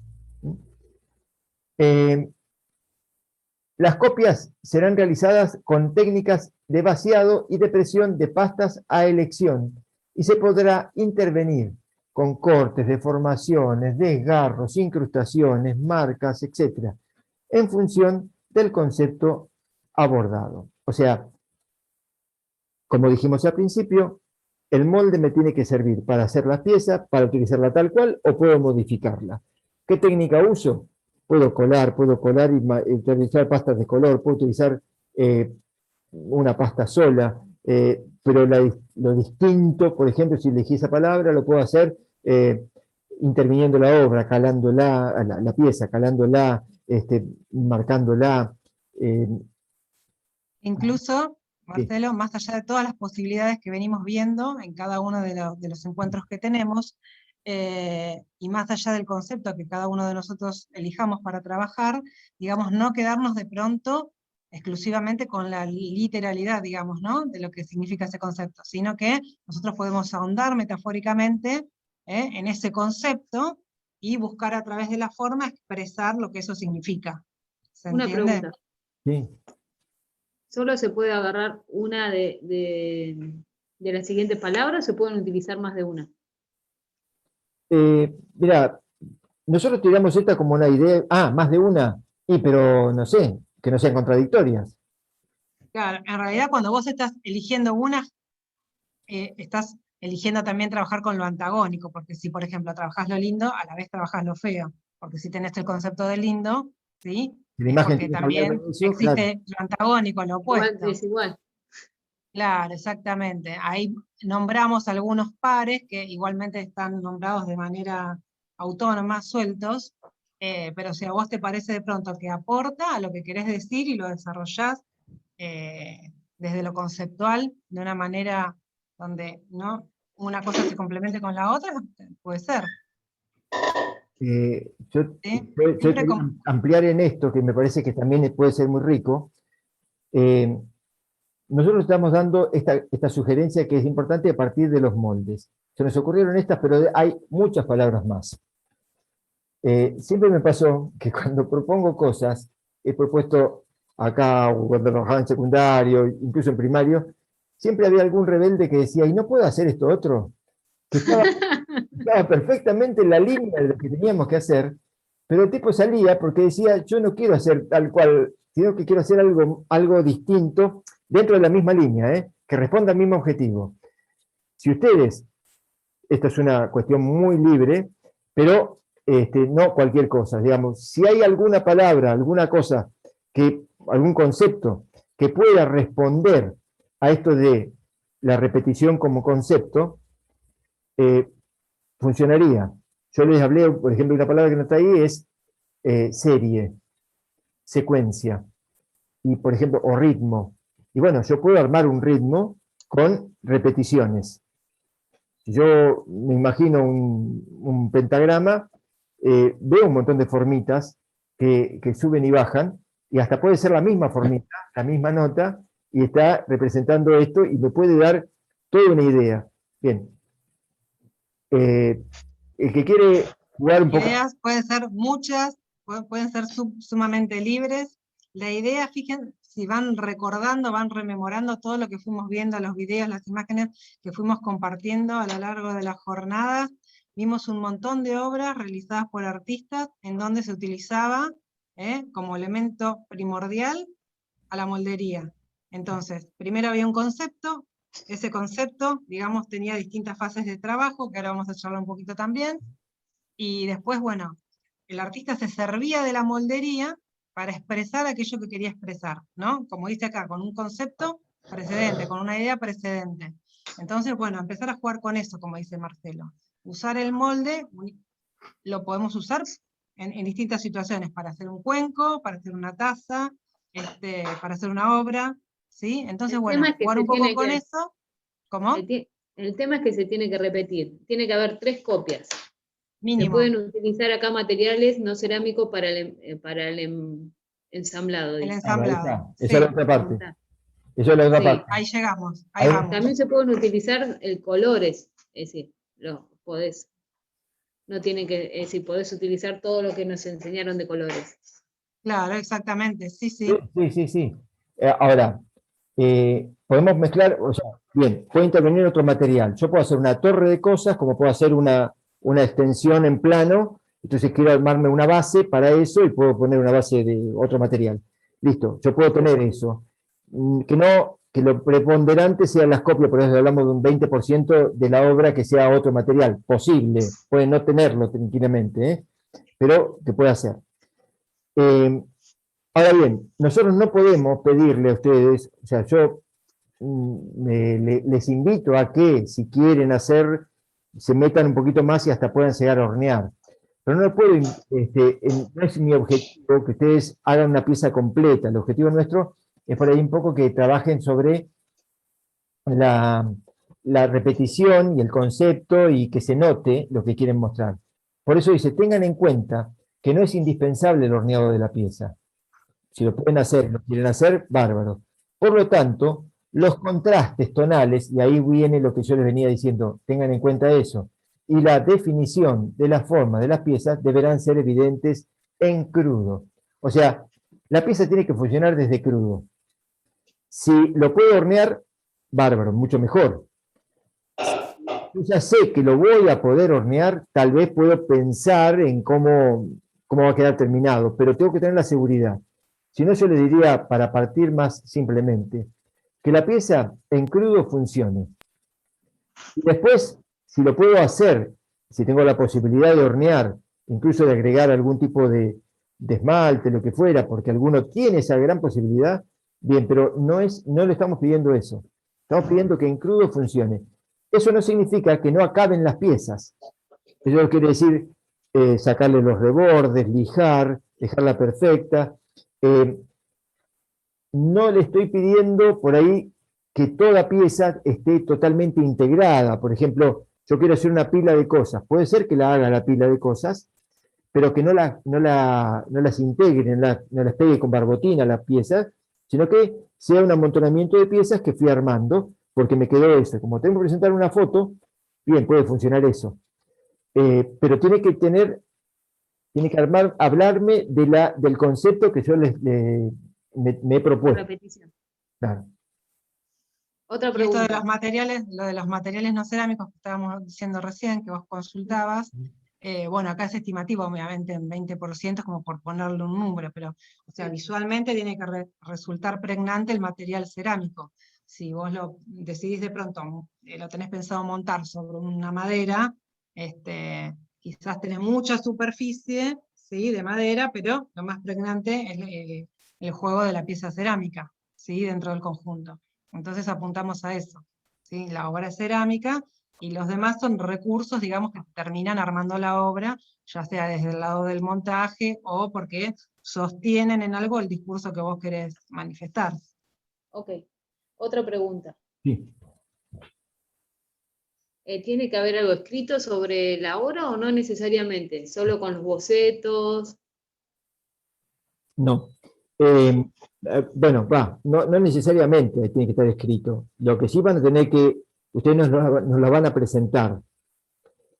Las copias serán realizadas con técnicas de vaciado y de presión de pastas a elección y se podrá intervenir con cortes, deformaciones, desgarros, incrustaciones, marcas, etc., en función del concepto abordado. O sea, como dijimos al principio, el molde me tiene que servir para hacer la pieza, para utilizarla tal cual, o puedo modificarla. ¿Qué técnica uso? Puedo colar y utilizar pastas de color, puedo utilizar una pasta sola, pero lo distinto, por ejemplo, si elegí esa palabra, lo puedo hacer interviniendo la obra, calándola, la pieza, calándola, marcándola. Incluso, Marcelo, más allá de todas las posibilidades que venimos viendo en cada uno de los encuentros que tenemos, y más allá del concepto que cada uno de nosotros elijamos para trabajar, digamos, no quedarnos de pronto exclusivamente con la literalidad, digamos, ¿no?, de lo que significa ese concepto, sino que nosotros podemos ahondar metafóricamente en ese concepto y buscar a través de la forma expresar lo que eso significa. ¿Se Una entiende? pregunta. Sí. ¿Solo se puede agarrar una de las siguientes palabras o se pueden utilizar más de una? Mira, nosotros tiramos esta como una idea, más de una, pero no sé, que no sean contradictorias. Claro, en realidad cuando vos estás eligiendo una, estás eligiendo también trabajar con lo antagónico, porque si, por ejemplo, trabajás lo lindo, a la vez trabajás lo feo, porque si tenés el concepto de lindo, ¿sí?, La es imagen porque tiene que hablar también de eso, existe claro. lo antagónico, lo Igual opuesto. es igual. Claro, exactamente. Ahí nombramos algunos pares que igualmente están nombrados de manera autónoma, sueltos, pero si a vos te parece de pronto que aporta a lo que querés decir y lo desarrollás desde lo conceptual, de una manera donde no una cosa se complemente con la otra, puede ser. Yo ¿Sí? quería ampliar en esto, que me parece que también puede ser muy rico. Nosotros estamos dando esta sugerencia que es importante a partir de los moldes. Se nos ocurrieron estas, pero hay muchas palabras más. Siempre me pasó que cuando propongo cosas, he propuesto acá, o cuando trabajaba en secundario, incluso en primario, siempre había algún rebelde que decía, ¿y no puedo hacer esto otro? Que estaba perfectamente en la línea de lo que teníamos que hacer, pero el tipo salía porque decía, yo no quiero hacer tal cual, sino que quiero hacer algo distinto dentro de la misma línea, que responda al mismo objetivo. Si ustedes, esto es una cuestión muy libre, pero no cualquier cosa, digamos, si hay alguna palabra, alguna cosa, algún concepto que pueda responder a esto de la repetición como concepto, funcionaría. Yo les hablé, por ejemplo, una palabra que no está ahí es serie, secuencia, y por ejemplo, o ritmo. Y bueno, yo puedo armar un ritmo con repeticiones. Si yo me imagino un pentagrama, veo un montón de formitas que suben y bajan, y hasta puede ser la misma formita, la misma nota, y está representando esto, y me puede dar toda una idea. Bien. El que quiere jugar un poco... Ideas pueden ser muchas, pueden ser sumamente libres. La idea, fíjense, si van recordando, van rememorando todo lo que fuimos viendo, los videos, las imágenes que fuimos compartiendo a lo largo de la jornada, vimos un montón de obras realizadas por artistas en donde se utilizaba como elemento primordial a la moldería. Entonces, primero había un concepto, ese concepto, digamos, tenía distintas fases de trabajo, que ahora vamos a charlar un poquito también, y después, bueno, el artista se servía de la moldería para expresar aquello que quería expresar, ¿no? Como dice acá, con un concepto precedente, con una idea precedente. Entonces, bueno, empezar a jugar con eso, como dice Marcelo. Usar el molde, lo podemos usar en distintas situaciones, para hacer un cuenco, para hacer una taza, para hacer una obra, ¿sí? Entonces, El bueno, tema es que jugar se un poco tiene con que- eso. ¿Cómo? El tema es que se tiene que repetir, tiene que haber 3 copias. Se Mínimo. pueden utilizar acá materiales no cerámicos para el ensamblado. El dice. ensamblado. Esa Sí, es la otra parte. Esa es la otra Sí. parte. ahí llegamos, ahí Ahí- vamos. También se pueden utilizar colores, es decir, podés. No tienen que, es decir, podés utilizar todo lo que nos enseñaron de colores. Claro, exactamente, sí, sí. Sí. Ahora, podemos mezclar, o sea, bien, puede intervenir otro material. Yo puedo hacer una torre de cosas, como puedo hacer una extensión en plano, entonces quiero armarme una base para eso y puedo poner una base de otro material. Listo, yo puedo tener eso. Que lo preponderante sean las copias, por eso hablamos de un 20% de la obra que sea otro material, posible, puede no tenerlo tranquilamente, pero que puede hacer. Ahora bien, nosotros no podemos pedirle a ustedes, o sea, yo les invito a que, si quieren hacer, se metan un poquito más y hasta puedan llegar a hornear. Pero no pueden, no es mi objetivo que ustedes hagan una pieza completa. El objetivo nuestro es por ahí un poco que trabajen sobre la repetición y el concepto y que se note lo que quieren mostrar. Por eso dice, tengan en cuenta que no es indispensable el horneado de la pieza. Si lo pueden hacer, lo quieren hacer, bárbaro. Por lo tanto, los contrastes tonales, y ahí viene lo que yo les venía diciendo, tengan en cuenta eso, y la definición de la forma de las piezas deberán ser evidentes en crudo. O sea, la pieza tiene que funcionar desde crudo. Si lo puedo hornear, bárbaro, mucho mejor. Yo ya sé que lo voy a poder hornear, tal vez puedo pensar en cómo va a quedar terminado, pero tengo que tener la seguridad. Si no, yo le diría, para partir más simplemente, que la pieza en crudo funcione. Y después, si lo puedo hacer, si tengo la posibilidad de hornear, incluso de agregar algún tipo de esmalte, lo que fuera, porque alguno tiene esa gran posibilidad, bien, pero no le estamos pidiendo eso. Estamos pidiendo que en crudo funcione. Eso no significa que no acaben las piezas. Eso quiere decir sacarle los rebordes, lijar, dejarla perfecta. No le estoy pidiendo por ahí que toda pieza esté totalmente integrada. Por ejemplo, yo quiero hacer una pila de cosas. Puede ser que la haga la pila de cosas, pero que no las integre, no las pegue con barbotina las piezas, sino que sea un amontonamiento de piezas que fui armando, porque me quedó eso. Como tengo que presentar una foto, bien, puede funcionar eso. Pero tiene que hablarme del concepto que yo me he propuesto. Repetición. Claro. Otra Y esto pregunta. de los materiales, lo de los materiales no cerámicos que estábamos diciendo recién, que vos consultabas, bueno, acá es estimativo, obviamente, en 20%, como por ponerle un número, pero, o sea, visualmente tiene que resultar pregnante el material cerámico. Si vos lo decidís de pronto, lo tenés pensado montar sobre una madera, quizás tenés mucha superficie, ¿sí?, de madera, pero lo más pregnante es el juego de la pieza cerámica, ¿sí?, dentro del conjunto. Entonces apuntamos a eso, ¿sí? La obra es cerámica, y los demás son recursos, digamos, que terminan armando la obra, ya sea desde el lado del montaje, o porque sostienen en algo el discurso que vos querés manifestar. Ok. Otra pregunta. Sí. ¿Tiene que haber algo escrito sobre la obra o no necesariamente? ¿Solo con los bocetos? No. Bueno, no necesariamente tiene que estar escrito. Lo que sí van a tener que, ustedes nos la van a presentar.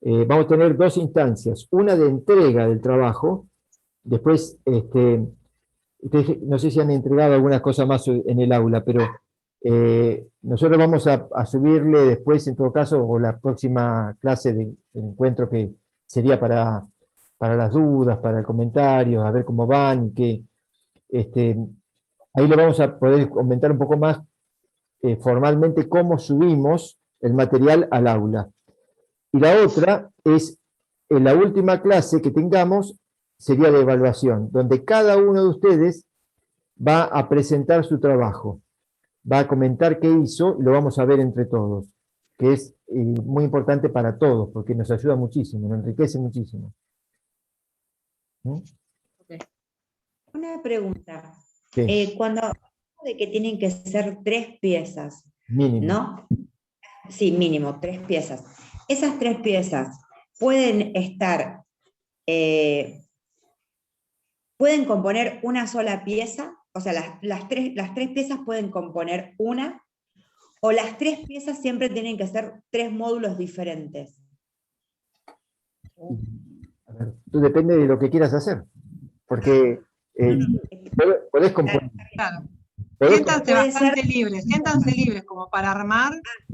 Vamos a tener 2 instancias, una de entrega del trabajo, después ustedes no sé si han entregado algunas cosas más en el aula, pero nosotros vamos a subirle después, en todo caso, o la próxima clase de encuentro que sería para las dudas, para el comentario, a ver cómo van, y que ahí le vamos a poder comentar un poco más formalmente cómo subimos el material al aula. Y la otra es, en la última clase que tengamos, sería de evaluación, donde cada uno de ustedes va a presentar su trabajo, va a comentar qué hizo y lo vamos a ver entre todos, que es muy importante para todos, porque nos ayuda muchísimo, nos enriquece muchísimo. ¿Mm? Una pregunta. Sí. Cuando hablamos de que tienen que ser 3 piezas, Mínimo. ¿no? Sí, mínimo, 3 piezas. Esas 3 piezas pueden estar, pueden componer una sola pieza, o sea, las tres piezas pueden componer una, o las 3 piezas siempre tienen que ser 3 módulos diferentes. A ver, tú depende de lo que quieras hacer, porque podés componer. Claro. Podés Siéntanse puede bastante ser- libres como para armar,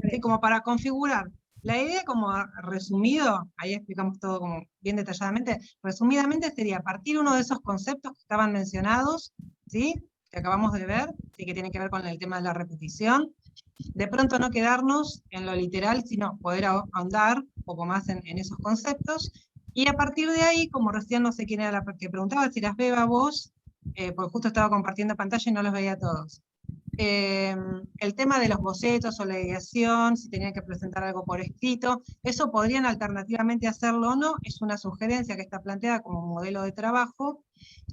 ¿sí? Como para configurar. La idea, como resumido, ahí explicamos todo como bien detalladamente, resumidamente sería partir uno de esos conceptos que estaban mencionados, ¿sí? Que acabamos de ver, ¿sí? Que tiene que ver con el tema de la repetición. De pronto no quedarnos en lo literal, sino poder ahondar un poco más en esos conceptos. Y a partir de ahí, como recién no sé quién era la que preguntaba, si las Beba vos, porque justo estaba compartiendo pantalla y no los veía a todos. El tema de los bocetos o la ideación, si tenían que presentar algo por escrito, eso podrían alternativamente hacerlo o no, es una sugerencia que está planteada como modelo de trabajo.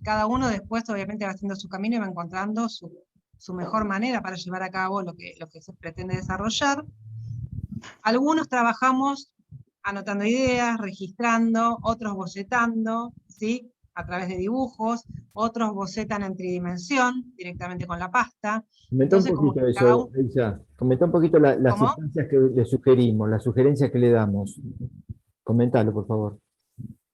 Cada uno después obviamente va haciendo su camino y va encontrando su mejor manera para llevar a cabo lo que se pretende desarrollar. Algunos trabajamos anotando ideas, registrando, otros bocetando, ¿sí? A través de dibujos, otros bocetan en tridimensión, directamente con la pasta. Comentá un Entonces, como poquito que cada eso, Elisa. Comentá un poquito las ¿Cómo? sugerencias que le sugerimos, las sugerencias que le damos. Comentalo, por favor.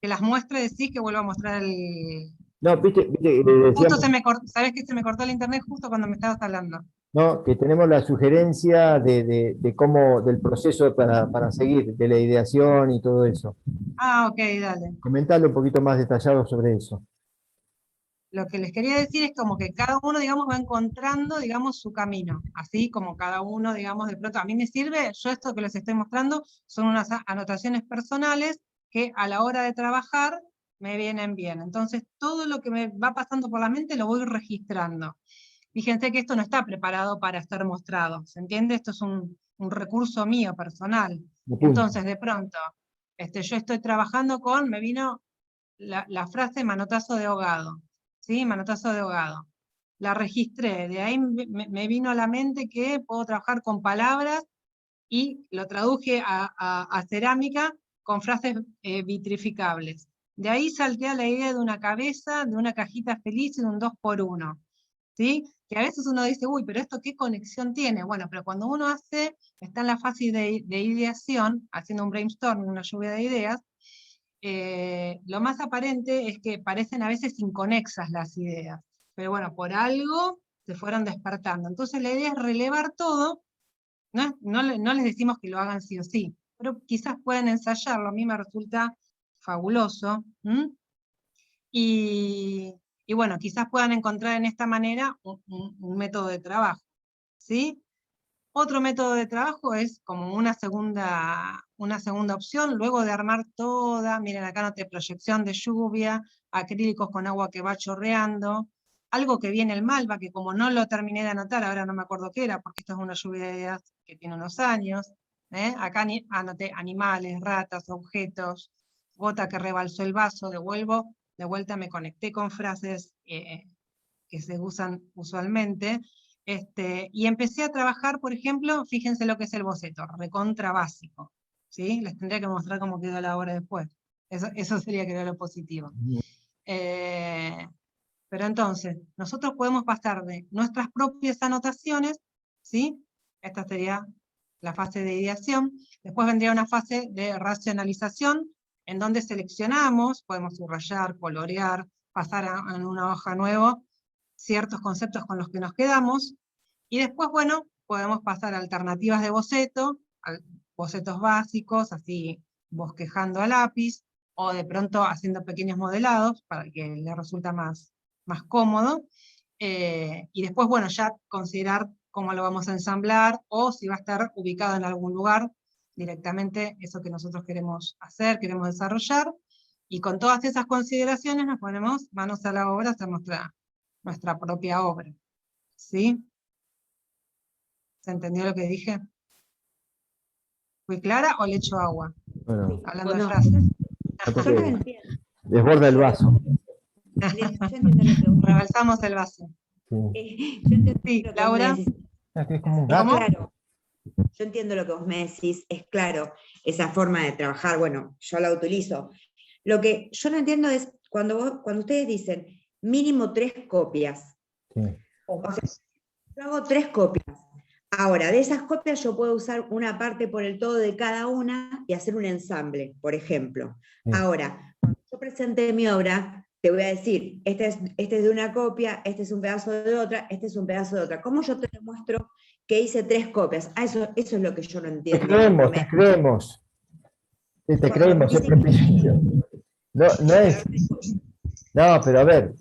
Que las muestre, decís que vuelvo a mostrar el... No, viste, le Justo decíamos, ¿sabés que se me cortó el internet justo cuando me estabas hablando? ¿no? Que tenemos la sugerencia de cómo, del proceso para seguir, de la ideación y todo eso. Ah, ok, dale. Comentalo un poquito más detallado sobre eso. Lo que les quería decir es como que cada uno, digamos, va encontrando, digamos, su camino. Así como cada uno, digamos, de pronto, a mí me sirve, yo esto que les estoy mostrando son unas anotaciones personales que a la hora de trabajar me vienen bien. Entonces, todo lo que me va pasando por la mente lo voy registrando. Fíjense que esto no está preparado para estar mostrado, ¿se entiende? Esto es un recurso mío, personal. Entonces, de pronto, yo estoy trabajando me vino la frase manotazo de ahogado. ¿Sí? Manotazo de ahogado. La registré, de ahí me vino a la mente que puedo trabajar con palabras y lo traduje a cerámica con frases vitrificables. De ahí salté a la idea de una cabeza, de una cajita feliz y de un 2x1. ¿Sí? Que a veces uno dice, uy, pero esto qué conexión tiene. Bueno, pero cuando uno está en la fase de ideación, haciendo un brainstorming, una lluvia de ideas, lo más aparente es que parecen a veces inconexas las ideas, pero bueno, por algo se fueron despertando. Entonces la idea es relevar todo, no les decimos que lo hagan sí o sí, pero quizás pueden ensayarlo, a mí me resulta fabuloso, y bueno, quizás puedan encontrar en esta manera un método de trabajo, ¿sí? Otro método de trabajo es como una segunda opción, luego de armar toda, miren acá noté proyección de lluvia, acrílicos con agua que va chorreando, algo que viene el Malva, que como no lo terminé de anotar, ahora no me acuerdo qué era, porque esto es una lluvia de ideas que tiene unos años, acá anoté animales, ratas, objetos, gota que rebalsó el vaso, de vuelta me conecté con frases que se usan usualmente, y empecé a trabajar, por ejemplo, fíjense lo que es el boceto, recontra básico, ¿sí? Les tendría que mostrar cómo quedó la obra después, eso sería que era lo positivo. Pero entonces, nosotros podemos pasar de nuestras propias anotaciones, ¿sí? Esta sería la fase de ideación, después vendría una fase de racionalización, en donde seleccionamos, podemos subrayar, colorear, pasar a una hoja nueva, ciertos conceptos con los que nos quedamos, y después, bueno, podemos pasar a alternativas de boceto, a bocetos básicos, así bosquejando a lápiz, o de pronto haciendo pequeños modelados, para que le resulta más cómodo, y después, bueno, ya considerar cómo lo vamos a ensamblar, o si va a estar ubicado en algún lugar, directamente eso que nosotros queremos hacer, queremos desarrollar, y con todas esas consideraciones nos ponemos manos a la obra a hacer nuestra propia obra. ¿Sí? ¿Se entendió lo que dije? ¿Fui clara o le echo agua? Bueno, Hablando de No. frases. noto Yo lo que entiendo. desborda el vaso. Yo entiendo lo que vos Rebalsamos el vaso. Sí. yo entiendo Sí, lo que vos Laura. me decís. Es como un Es gato. ¿Cómo? claro. Yo entiendo lo que vos me decís, es claro, esa forma de trabajar, bueno, yo la utilizo. Lo que yo no entiendo es cuando ustedes dicen mínimo 3 copias. Sí. O sea, yo hago 3 copias. Ahora, de esas copias yo puedo usar una parte por el todo de cada una y hacer un ensamble, por ejemplo. Sí. Ahora, cuando yo presente mi obra, te voy a decir, este es de una copia, este es un pedazo de otra, este es un pedazo de otra. ¿Cómo yo te demuestro que hice 3 copias? Eso es lo que yo no Te entiendo. creemos, te creemos. Te Cuando creemos, dicen siempre pidiendo. No es. No, pero a ver.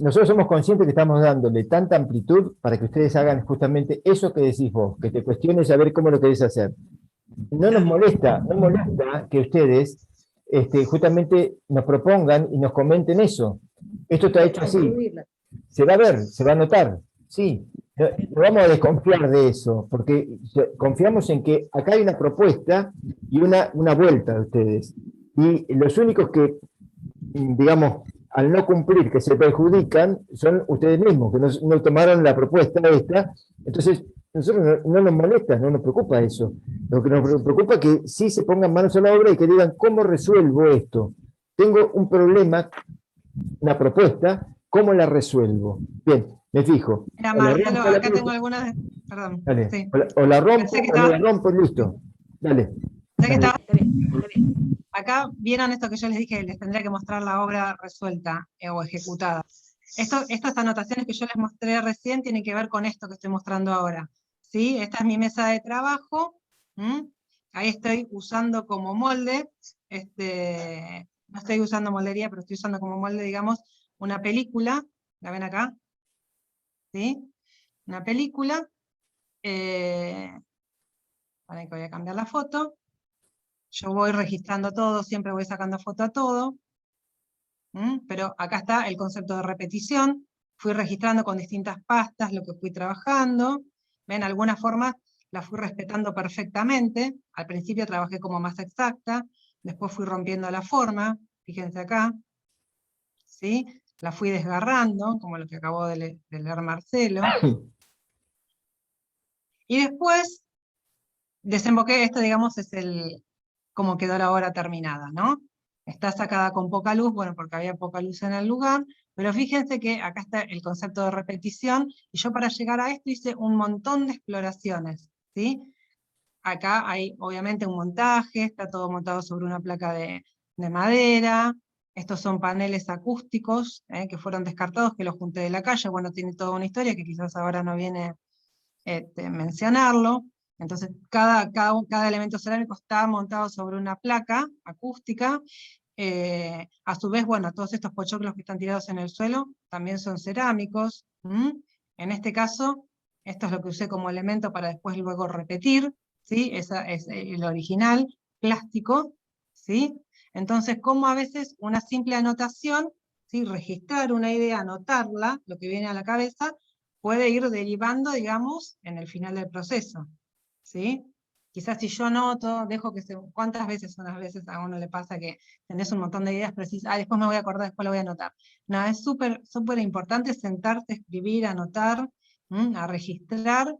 Nosotros somos conscientes que estamos dándole tanta amplitud para que ustedes hagan justamente eso que decís vos, que te cuestiones a ver cómo lo querés hacer. No nos molesta que ustedes justamente nos propongan y nos comenten eso. Esto está hecho así. Incluirla. Se va a ver, se va a notar, sí. No vamos a desconfiar de eso, porque confiamos en que acá hay una propuesta y una vuelta de ustedes. Y los únicos que, digamos, al no cumplir, que se perjudican, son ustedes mismos, que no tomaron la propuesta esta. Entonces, nosotros no nos molesta, no nos preocupa eso. Lo que nos preocupa es que sí se pongan manos a la obra y que digan, ¿cómo resuelvo esto? Tengo un problema, una propuesta, ¿cómo la resuelvo? Bien, me fijo. Mira, O la Marcelo, rompo, la acá pieza. tengo algunas. Perdón. Dale. Sí. O la rompo, Pensé que o no la estaba- rompo, listo. Dale. Sé que estaba- Está bien, está bien. Acá vieron esto que yo les dije, que les tendría que mostrar la obra resuelta o ejecutada. Estas anotaciones que yo les mostré recién tienen que ver con esto que estoy mostrando ahora. ¿Sí? Esta es mi mesa de trabajo. Ahí estoy usando como molde, no estoy usando moldería, pero estoy usando como molde, digamos, una película. ¿La ven acá? ¿Sí? Una película. Para que voy a cambiar la foto. Yo voy registrando todo, siempre voy sacando foto a todo. Pero acá está el concepto de repetición. Fui registrando con distintas pastas lo que fui trabajando. ¿Ven? Algunas formas las fui respetando perfectamente. Al principio trabajé como más exacta, después fui rompiendo la forma, fíjense acá. ¿Sí? La fui desgarrando, como lo que acabó de leer Marcelo. Y después desemboqué, esto digamos es como quedó la obra terminada, ¿no? Está sacada con poca luz, bueno, porque había poca luz en el lugar, pero fíjense que acá está el concepto de repetición, y yo para llegar a esto hice un montón de exploraciones, ¿sí? Acá hay obviamente un montaje, está todo montado sobre una placa de madera, estos son paneles acústicos, que fueron descartados, que los junté de la calle, bueno, tiene toda una historia que quizás ahora no viene mencionarlo. Entonces, cada elemento cerámico está montado sobre una placa acústica. A su vez, bueno, todos estos pochoclos que están tirados en el suelo también son cerámicos. En este caso, esto es lo que usé como elemento para después luego repetir, ¿sí? Esa es el original, plástico, ¿sí? Entonces, como a veces una simple anotación, ¿sí? Registrar una idea, anotarla, lo que viene a la cabeza, puede ir derivando, digamos, en el final del proceso, ¿sí? Quizás si yo anoto, dejo que ¿cuántas veces unas veces a uno le pasa que tenés un montón de ideas, pero decís, después me voy a acordar, después lo voy a anotar? No, es súper importante sentarte, escribir, anotar, a registrar,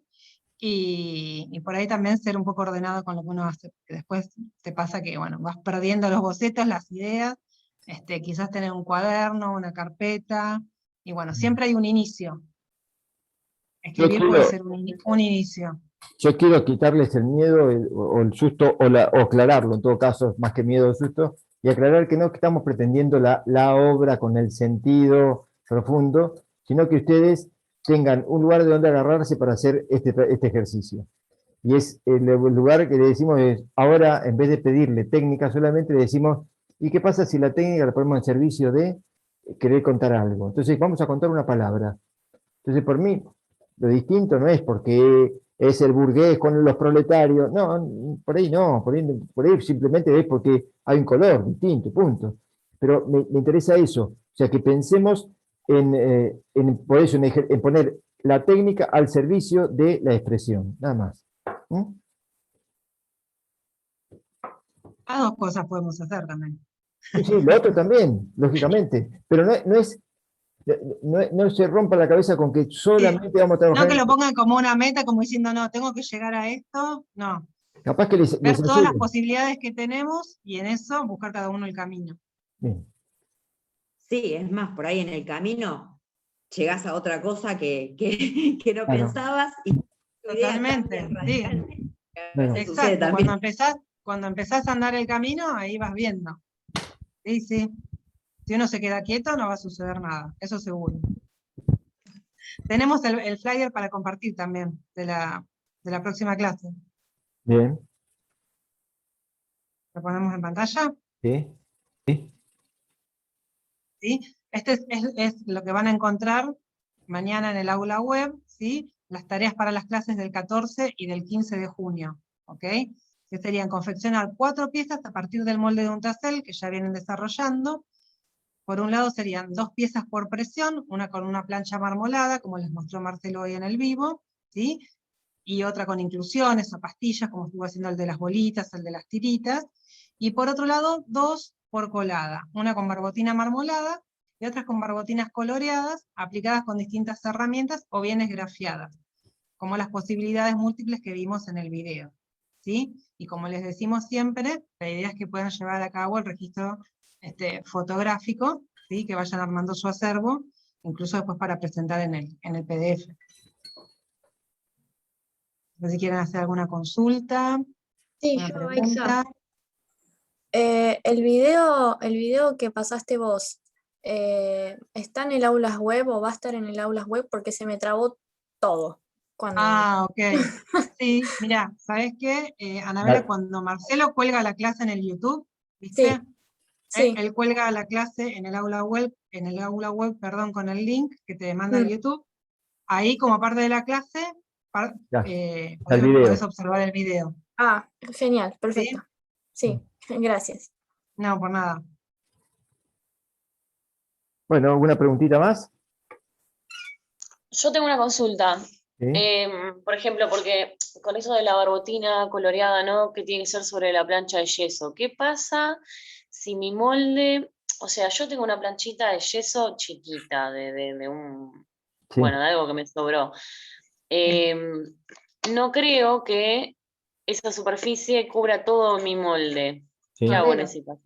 y por ahí también ser un poco ordenado con lo que uno hace, porque después te pasa que, bueno, vas perdiendo los bocetos, las ideas, quizás tener un cuaderno, una carpeta, y bueno, siempre hay un inicio. Escribir puede ser un inicio. Yo quiero quitarles el miedo o el susto, o aclararlo, en todo caso, más que miedo o susto, y aclarar que no estamos pretendiendo la obra con el sentido profundo, sino que ustedes tengan un lugar de donde agarrarse para hacer este ejercicio. Y es el lugar que le decimos, ahora en vez de pedirle técnica solamente, le decimos, ¿y qué pasa si la técnica la ponemos en servicio de querer contar algo? Entonces vamos a contar una palabra. Entonces por mí, lo distinto no es porque es el burgués con los proletarios, no, por ahí no, por ahí simplemente es porque hay un color distinto, punto. Pero me interesa eso, o sea, que pensemos por eso, en poner la técnica al servicio de la expresión, nada más. Las dos cosas podemos hacer también. Sí, sí, lo otro también, lógicamente, pero no se rompa la cabeza con que solamente vamos a trabajar. No que lo pongan como una meta, como diciendo, no, tengo que llegar a esto, no. Capaz que les Ver todas las ayude. posibilidades que tenemos y en eso buscar cada uno el camino. Bien. Sí, es más, por ahí en el camino llegás a otra cosa que no Claro. pensabas y Totalmente, sí. Bueno. Exacto, cuando empezás a andar el camino, ahí vas viendo. Sí, sí. Si uno se queda quieto, no va a suceder nada, eso seguro. Tenemos el flyer para compartir también, de la próxima clase. Bien. ¿Lo ponemos en pantalla? Sí. Sí. ¿Sí? Este es lo que van a encontrar mañana en el aula web, ¿sí? Las tareas para las clases del 14 y del 15 de junio, ¿ok? Que serían confeccionar 4 piezas a partir del molde de un tassel que ya vienen desarrollando. Por un lado serían 2 piezas por presión, una con una plancha marmolada, como les mostró Marcelo hoy en el vivo, ¿sí? Y otra con inclusiones o pastillas, como estuvo haciendo el de las bolitas, el de las tiritas. Y por otro lado, 2 por colada, una con barbotina marmolada y otras con barbotinas coloreadas, aplicadas con distintas herramientas o bien esgrafiadas, como las posibilidades múltiples que vimos en el video, ¿sí? Y como les decimos siempre, la idea es que puedan llevar a cabo el registro fotográfico, ¿sí? Que vayan armando su acervo, incluso después para presentar en el PDF. No sé si quieren hacer alguna consulta, Sí, una yo, pregunta. el video que pasaste vos, ¿está en el aulas web o va a estar en el aulas web? Porque se me trabó todo. Ah, ok. Sí, mira, ¿sabes qué? Anabela, Vale. cuando Marcelo cuelga la clase en el YouTube, ¿viste? Sí, Él cuelga la clase en el aula web, perdón, con el link que te manda el YouTube. Ahí, como parte de la clase, Ya, está el podés video. observar el video. Ah, genial, perfecto. Sí, gracias. No, por nada. Bueno, ¿alguna preguntita más? Yo tengo una consulta. Sí. Por ejemplo, porque con eso de la barbotina coloreada, ¿no? Que tiene que ser sobre la plancha de yeso. ¿Qué pasa si mi molde, o sea, yo tengo una planchita de yeso chiquita, de un, Sí. bueno, de algo que me sobró. No creo que esa superficie cubra todo mi molde. Sí. ¿Qué hago en ese caso?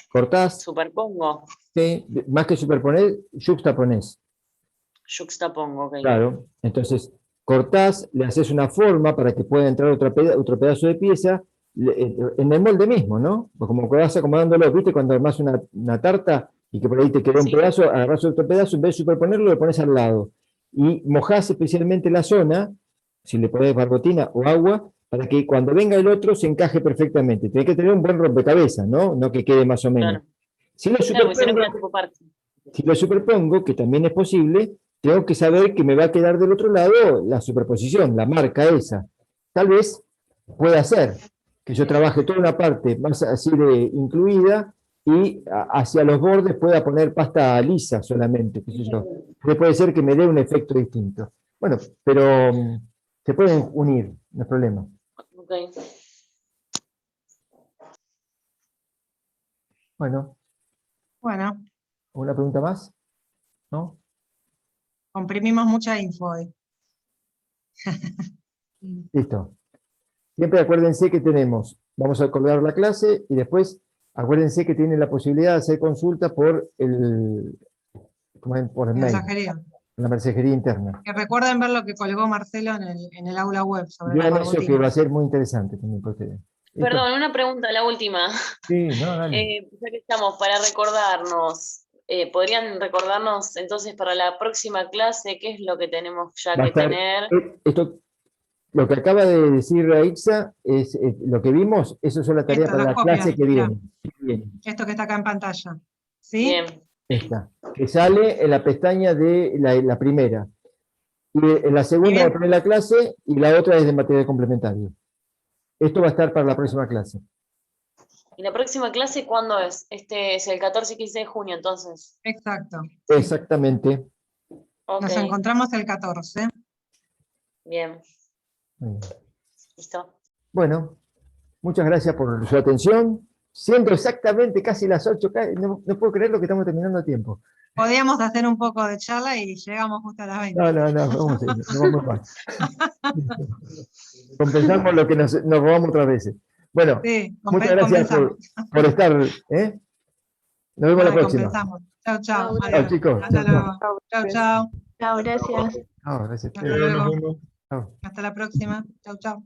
Cortás, ¿Superpongo? sí, más que superponer, yuxtaponés. Yuxtapongo, ok. Claro, entonces cortás, le haces una forma para que pueda entrar otro pedazo de pieza en el molde mismo, ¿no? Pues como que vas acomodándolo, ¿viste? Cuando armás una tarta y que por ahí te quedó un Sí. pedazo, agarrás otro pedazo, en vez de superponerlo, lo pones al lado. Y mojás especialmente la zona, si le pones barbotina o agua, para que cuando venga el otro se encaje perfectamente. Tiene que tener un buen rompecabezas, ¿no? No que quede más o menos. Claro. Si lo Claro, porque si no superpongo, queda tipo parte. si lo superpongo, que también es posible, tengo que saber que me va a quedar del otro lado la superposición, la marca esa. Tal vez pueda ser que yo trabaje toda una parte más así de incluida y hacia los bordes pueda poner pasta lisa solamente, qué sé yo. Pero puede ser que me dé un efecto distinto. Bueno, pero se pueden unir, no es problema. Ok. Bueno, Bueno, ¿alguna pregunta más? ¿No? comprimimos mucha info hoy. Listo. Siempre acuérdense que vamos a colgar la clase y después acuérdense que tienen la posibilidad de hacer consulta por el mail, Mensajería. la mensajería interna. Que recuerden ver lo que colgó Marcelo en el aula web sobre la Vean eso que barbotina. va a ser muy interesante también para ustedes. ¿Listo? Perdón, una pregunta, la última. Sí, no, dale. Ya que estamos, para recordarnos, ¿podrían recordarnos entonces para la próxima clase qué es lo que tenemos ya Va a que estar- tener? Esto, lo que acaba de decir Raixa es lo que vimos, eso es la tarea Esto, para las la clase copias, que mirá. viene. Esto que está acá en pantalla. ¿Sí? Bien, Esta, que sale en la pestaña de la primera. Y en la segunda Bien. va a poner la clase y la otra es de material complementario. Esto va a estar para la próxima clase. ¿y la próxima clase cuándo es? Este es el 14 y 15 de junio, entonces. Exacto. Exactamente. Ok, Nos encontramos el 14. bien, listo. Bueno, muchas gracias por su atención. Siendo exactamente casi las 8, no puedo creer lo que estamos terminando a tiempo. Podíamos hacer un poco de charla y llegamos justo a las 20. No, vamos más. Compensamos lo que nos robamos otras veces. Bueno, Sí, muchas gracias por estar. ¿eh? Nos vemos la próxima. Compensamos. Chau, chau. Chau, Adiós. Chao, chicos. Hasta Chao, luego. Chau, chau. Chao, gracias. Chao, gracias. Hasta luego. Chao. Hasta la próxima. Chau, chau.